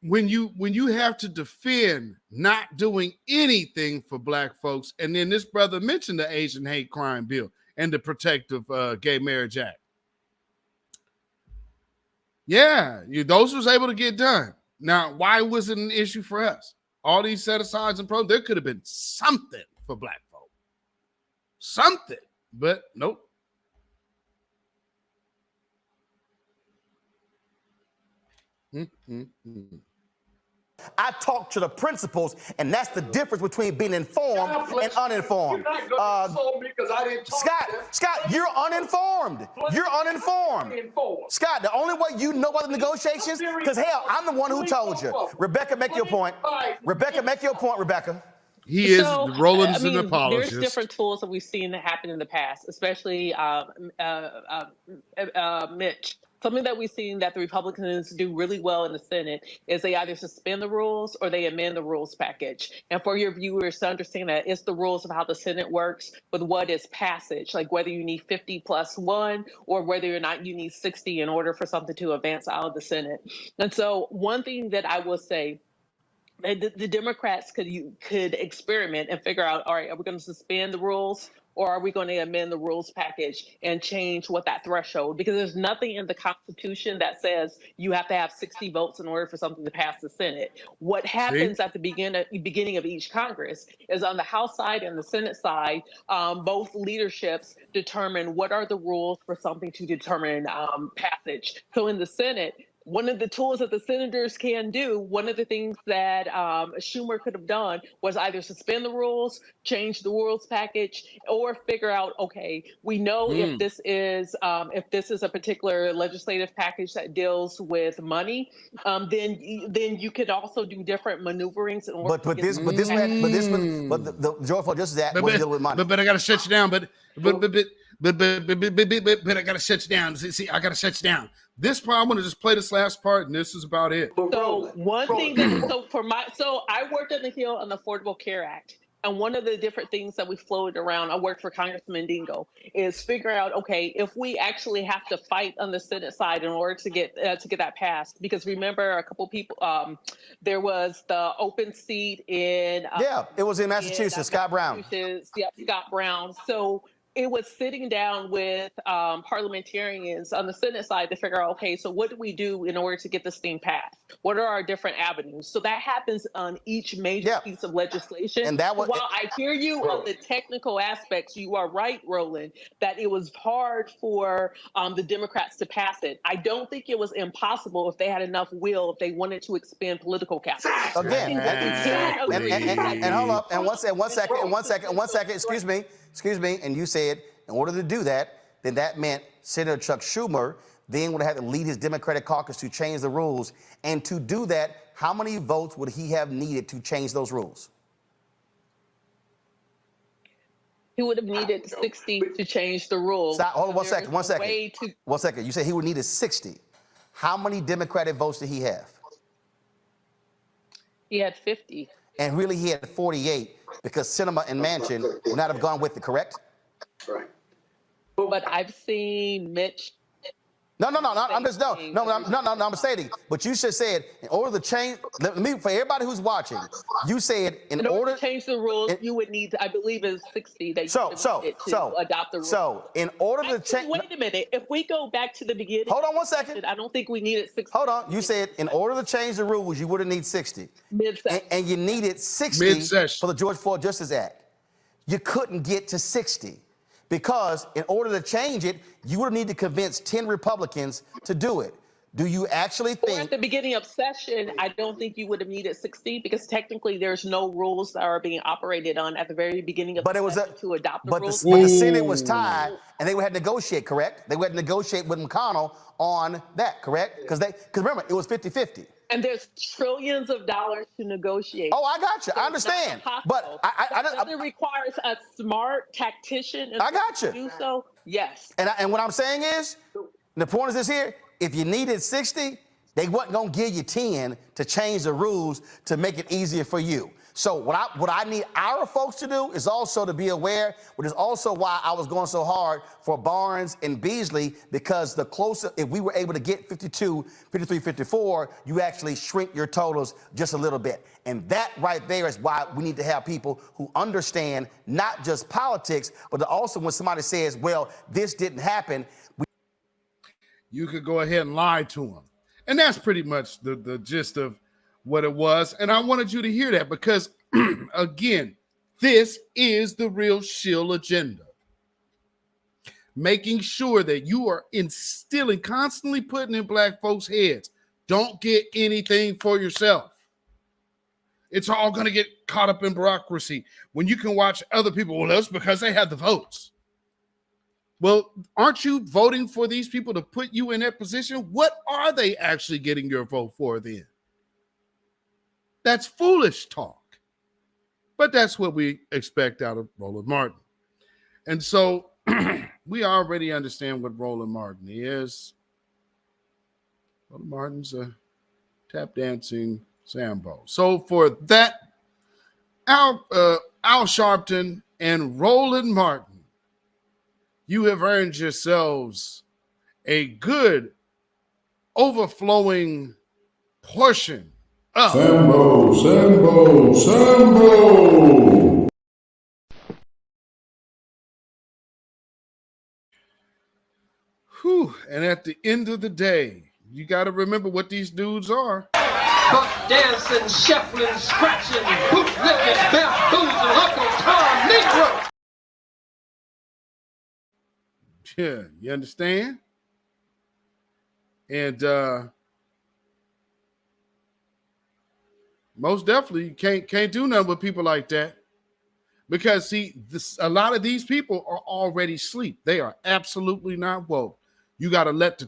S1: when you have to defend not doing anything for black folks, and then this brother mentioned the Asian hate crime bill and the Protective Gay Marriage Act. Yeah, those was able to get done. Now, why was it an issue for us? All these set-asides and there could have been something for black folk. Something, but nope.
S19: I talk to the principals, and that's the difference between being informed and uninformed.
S20: You're not going to insult me because I didn't talk to them.
S19: Scott, you're uninformed. You're uninformed. Scott, the only way you know about the negotiations, because hell, I'm the one who told you. Rebecca, make your point. Rebecca.
S1: He is Roland's an apologist.
S21: There's different tools that we've seen that happen in the past, especially Mitch. Something that we've seen that the Republicans do really well in the Senate is they either suspend the rules or they amend the rules package. And for your viewers to understand that, it's the rules of how the Senate works with what is passage, like whether you need 50+1 or whether or not you need 60 in order for something to advance out of the Senate. And so one thing that I will say, the Democrats could experiment and figure out, all right, are we going to suspend the rules? Or are we going to amend the rules package and change what that threshold? Because there's nothing in the Constitution that says you have to have 60 votes in order for something to pass the Senate. What happens at the beginning of each Congress is on the House side and the Senate side, both leaderships determine what are the rules for something to determine passage. So in the Senate, one of the tools that the senators can do, one of the things that Schumer could have done was either suspend the rules, change the rules package, or figure out, okay, we know if this is a particular legislative package that deals with money, then you could also do different maneuverings in order.
S19: But the joyful just that was dealing with money.
S1: But I got to shut you down. But I got to shut you down. See, I got to shut you down. This part, I'm going to just play this last part, and this is about it.
S21: So one thing that, I worked on the Hill on the Affordable Care Act. And one of the different things that we floated around, I worked for Congressman Dingo, is figuring out, okay, if we actually have to fight on the Senate side in order to get that passed, because remember a couple people, there was the open seat in
S19: it was in Massachusetts, Scott Brown.
S21: Yeah, Scott Brown. So it was sitting down with parliamentarians on the Senate side to figure out, okay, so what do we do in order to get this thing passed? What are our different avenues? So that happens on each major piece of legislation.
S19: And that was,
S21: while I hear you on the technical aspects, you are right, Roland, that it was hard for the Democrats to pass it. I don't think it was impossible if they had enough will, if they wanted to expand political capital.
S19: Again, and hold up, and one second, excuse me, and you said in order to do that, then that meant Senator Chuck Schumer then would have to lead his Democratic caucus to change the rules. And to do that, how many votes would he have needed to change those rules?
S21: He would have needed 60 to change the rules.
S19: Stop, hold on one second. You said he would need 60. How many Democratic votes did he have?
S21: He had 50.
S19: And really he had 48 because Sinema and Manchin would not have gone with it, correct?
S20: Right.
S21: But I've seen Mitch.
S19: I'm stating. But you just said in order to change, for everybody who's watching, you said in order
S21: to change the rules, you would need, I believe it's 60 that you would need to adopt the rules.
S19: So in order to change.
S21: Wait a minute. If we go back to the beginning.
S19: Hold on one second.
S21: I don't think we needed 60.
S19: Hold on. You said in order to change the rules, you would have needed 60.
S21: Mid-session.
S19: And you needed 60 for the George Floyd Justice Act. You couldn't get to 60. Because in order to change it, you would need to convince 10 Republicans to do it. Do you actually think...
S21: At the beginning of session, I don't think you would have needed 60 because technically there's no rules that are being operated on at the very beginning of the session to adopt the rules.
S19: But the Senate was tied and they would have to negotiate, correct? They would have to negotiate with McConnell on that, correct? Because remember, it was 50-50.
S21: And there's trillions of dollars to negotiate.
S19: Oh, I got you. I understand. But
S21: it requires a smart tactician to do so. Yes.
S19: And what I'm saying is, the point is this here, if you needed 60, they wasn't going to give you 10 to change the rules to make it easier for you. So what I need our folks to do is also to be aware, which is also why I was going so hard for Barnes and Beasley, because the closer, if we were able to get 52, 53, 54, you actually shrink your totals just a little bit. And that right there is why we need to have people who understand not just politics, but also when somebody says, well, this didn't happen.
S1: You could go ahead and lie to them. And that's pretty much the gist of what it was. And I wanted you to hear that because, again, this is the real Shill agenda. Making sure that you are instilling, constantly putting in black folks' heads, don't get anything for yourself. It's all going to get caught up in bureaucracy. When you can watch other people, well, that's because they have the votes. Well, aren't you voting for these people to put you in that position? What are they actually getting your vote for then? That's foolish talk. But that's what we expect out of Roland Martin. And so we already understand what Roland Martin is. Roland Martin's a tap dancing Sambo. So for that, Al Sharpton and Roland Martin, you have earned yourselves a good overflowing portion of Sambo. Whew. And at the end of the day, you got to remember what these dudes are.
S2: Buck dancing, shuffling, scratching, boot licking, bamboozling, Uncle Tom Negro.
S1: Yeah, you understand? And most definitely you can't do nothing with people like that. Because see, a lot of these people are already asleep. They are absolutely not woke. You got to let the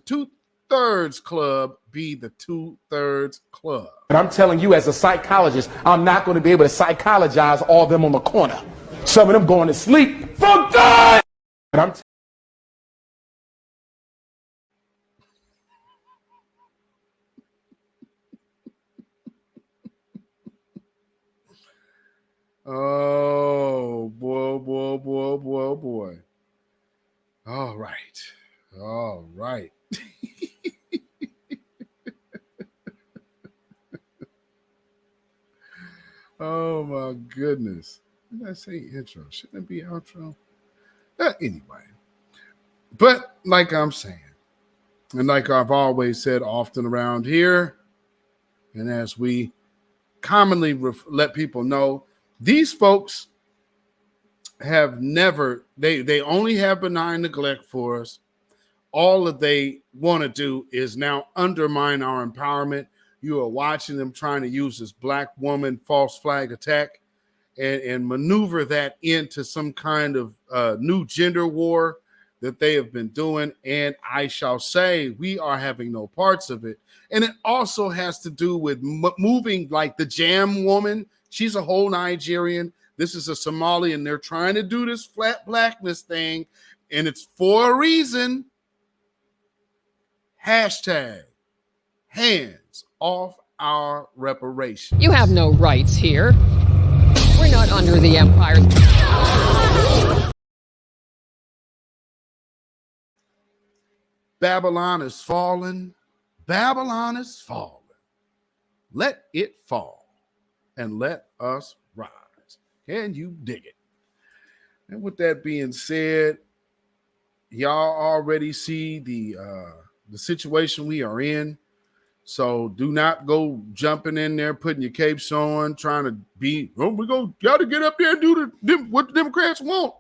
S1: 2/3 club be the 2/3 club.
S22: And I'm telling you, as a psychologist, I'm not going to be able to psychologize all of them on the corner. Some of them going to sleep for good. And I'm
S1: Oh, boy. All right. Oh, my goodness. Did I say intro? Shouldn't it be outro? Anyway. But like I'm saying, and like I've always said often around here, and as we commonly let people know, these folks have never, they only have benign neglect for us. All that they want to do is now undermine our empowerment. You are watching them trying to use this black woman false flag attack and maneuver that into some kind of new gender war that they have been doing. And I shall say we are having no parts of it. And it also has to do with moving like the Jam woman. She's a whole Nigerian. This is a Somali, and they're trying to do this flat blackness thing. And it's for a reason. Hashtag hands off our reparations.
S4: You have no rights here. We're not under the empire.
S1: Babylon is fallen. Babylon is fallen. Let it fall and let us rise. Can you dig it? And with that being said, y'all already see the situation we are in. So do not go jumping in there, putting your capes on, trying to be, oh, we got to get up there and do what the Democrats want.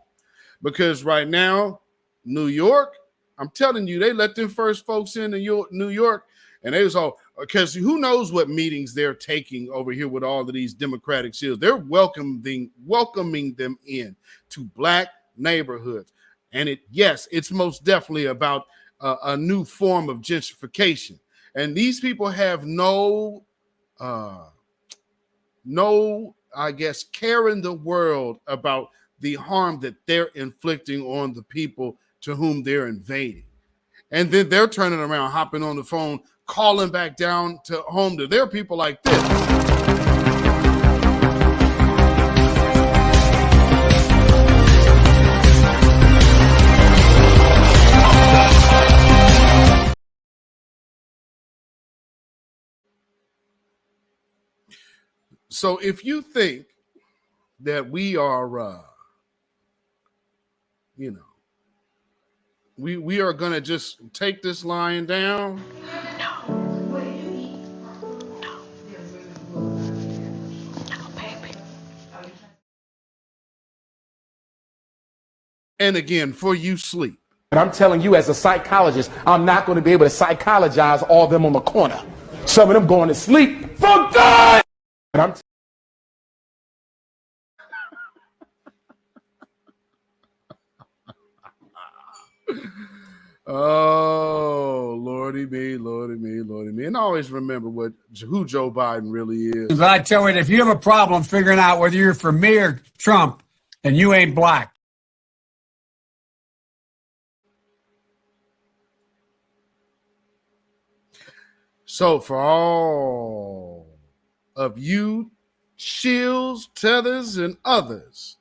S1: Because right now, New York, I'm telling you, they let them first folks in New York, and they was all, because who knows what meetings they're taking over here with all of these Democratic shills. They're welcoming them in to black neighborhoods. And it's most definitely about a new form of gentrification. And these people have no, I guess, care in the world about the harm that they're inflicting on the people to whom they're invading. And then they're turning around, hopping on the phone, calling back down to home to their people like this. So if you think that we are, we are going to just take this lying down. And again, for you sleep.
S22: And I'm telling you, as a psychologist, I'm not going to be able to psychologize all of them on the corner. Some of them going to sleep for good. And I'm
S1: Oh, Lordy me. And always remember who Joe Biden really is.
S5: I tell you, if you have a problem figuring out whether you're for me or Trump, then you ain't black.
S1: So for all of you Shills, Tethers, and others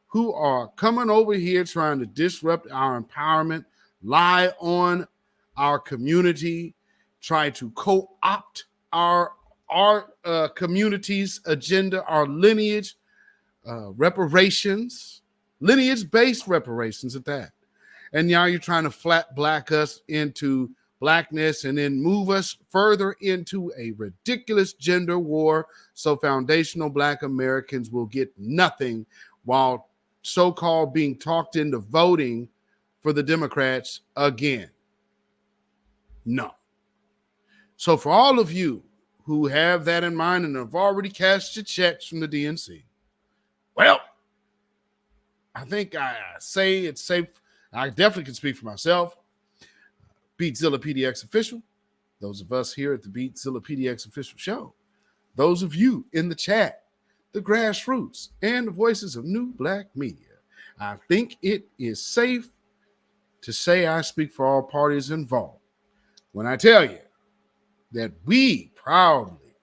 S1: who are coming over here trying to disrupt our empowerment, lie on our community, try to co-opt our community's agenda, our lineage, reparations, lineage-based reparations at that. And now you're trying to flat black us into blackness and then move us further into a ridiculous gender war so foundational black Americans will get nothing while so-called being talked into voting for the Democrats again. No. So for all of you who have that in mind and have already cashed your checks from the DNC, well, I think I say it's safe. I definitely can speak for myself. beatzillapdx official, those of us here at the beatzillapdx official show, those of you in the chat, the grassroots, and the voices of new black media, I think it is safe to say I speak for all parties involved when I tell you that we proudly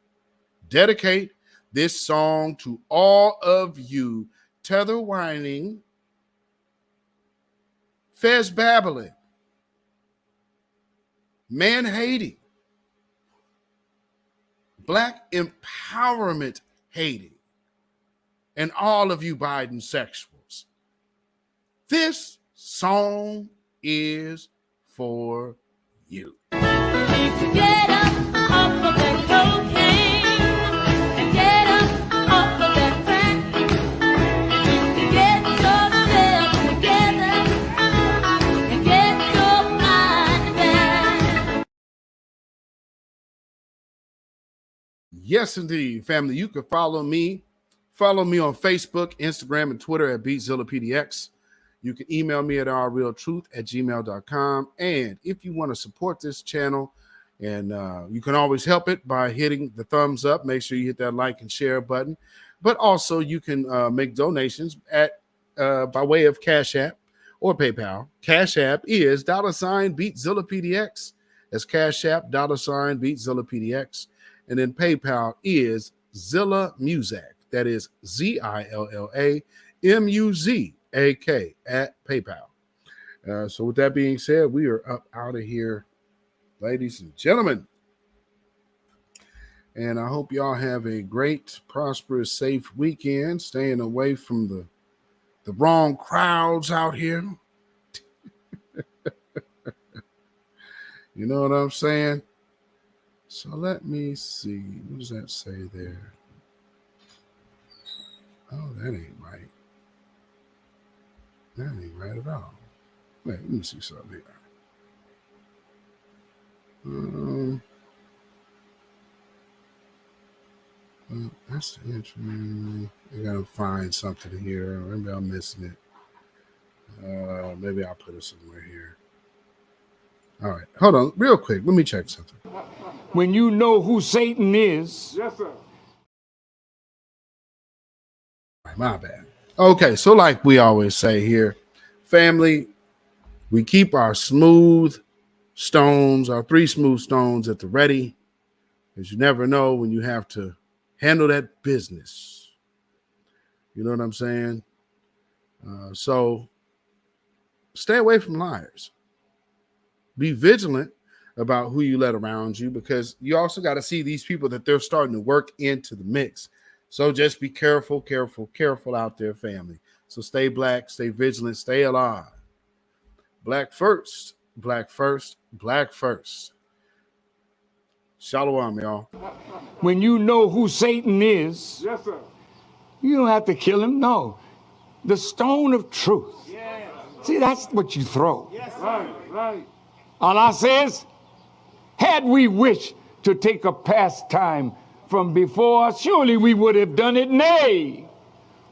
S1: dedicate this song to all of you tether whining, fez babbling, man hating, black empowerment hating, and all of you Biden sexuals. This song is for you.
S8: Get up off of that cocaine and get up off of that crack. Get yourself together and get your mind back.
S1: Yes, indeed, family. You can follow me. Follow me on Facebook, Instagram, and Twitter at beatzillapdx. You can email me at ourrealtruth@gmail.com. And if you want to support this channel, and you can always help it by hitting the thumbs up. Make sure you hit that like and share button. But also you can make donations at by way of Cash App or PayPal. Cash App is $beatzillapdx. That's Cash App $beatzillapdx. And then PayPal is Zilla Muzak. That is ZILLAMUZAK at PayPal. So with that being said, we are up out of here, ladies and gentlemen. And I hope y'all have a great, prosperous, safe weekend, staying away from the wrong crowds out here. You know what I'm saying? So let me see. What does that say there? Oh, that ain't right. That ain't right at all. Wait, let me see something here. Well, that's the intro. I gotta find something here. Maybe I'm missing it. Maybe I'll put it somewhere here. All right, hold on, real quick. Let me check something.
S22: When you know who Satan is.
S17: Yes, sir.
S1: My bad. Okay, so like we always say here, family, we keep our smooth stones, our 3 smooth stones at the ready, because you never know when you have to handle that business. You know what I'm saying? So stay away from liars. Be vigilant about who you let around you, because you also got to see these people that they're starting to work into the mix. So just be careful, careful, careful out there, family. So stay black, stay vigilant, stay alive. Black first, black first, black first. Shalom, y'all.
S22: When you know who Satan is.
S17: Yes, sir.
S22: You don't have to kill him, no. The stone of truth.
S17: Yes.
S22: See, that's what you throw.
S17: Yes, right, right.
S22: Allah says, had we wished to take a pastime from before, surely we would have done it. Nay,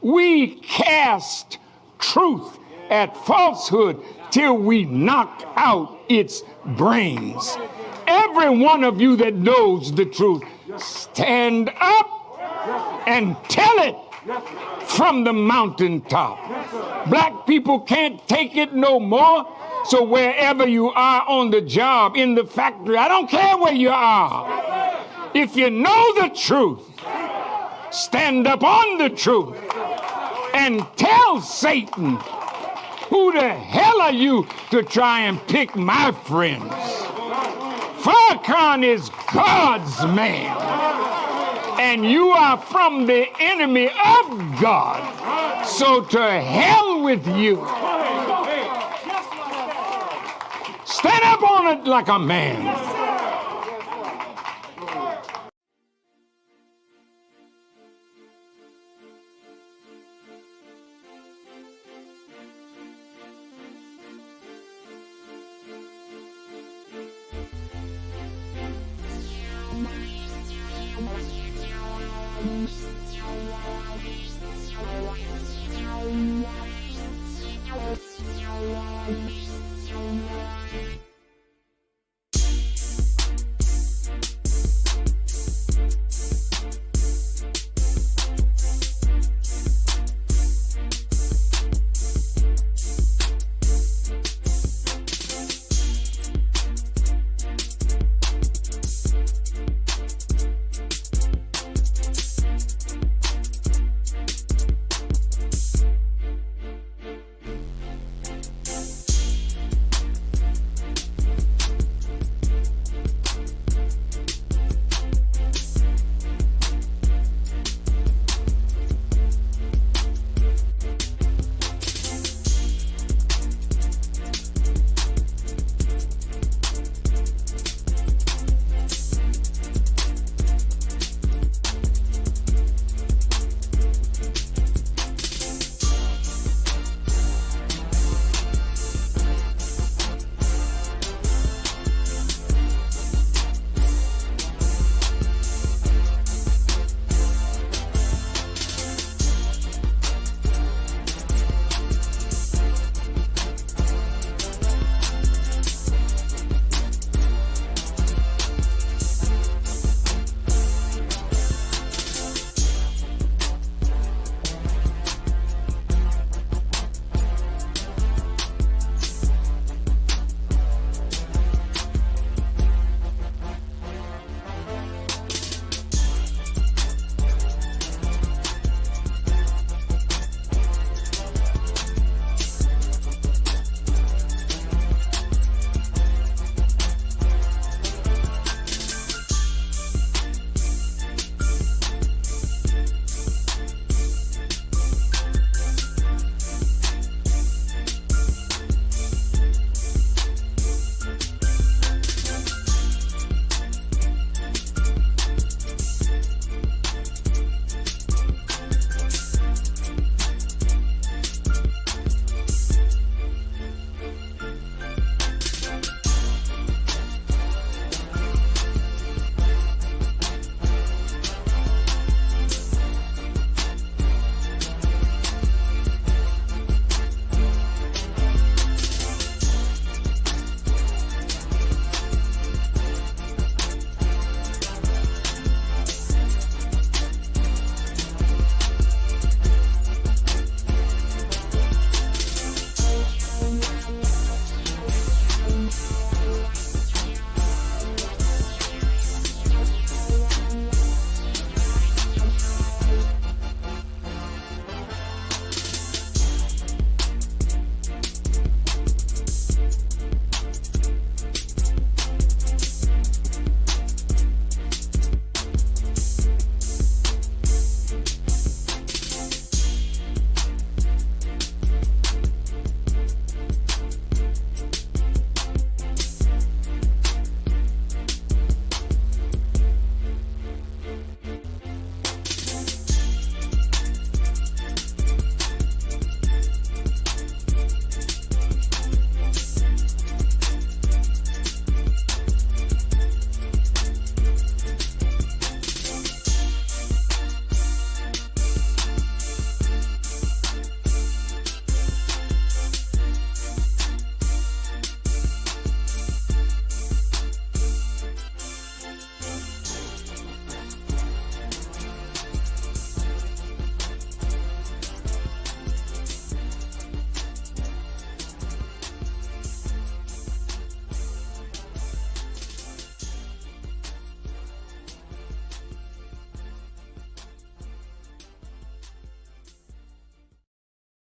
S22: we cast truth at falsehood till we knock out its brains. Every one of you that knows the truth, stand up and tell it from the mountaintop. Black people can't take it no more. So wherever you are on the job, in the factory, I don't care where you are. If you know the truth, stand up on the truth and tell Satan, who the hell are you to try and pick my friends? Farrakhan is God's man, and you are from the enemy of God. So to hell with you. Stand up on it like a man.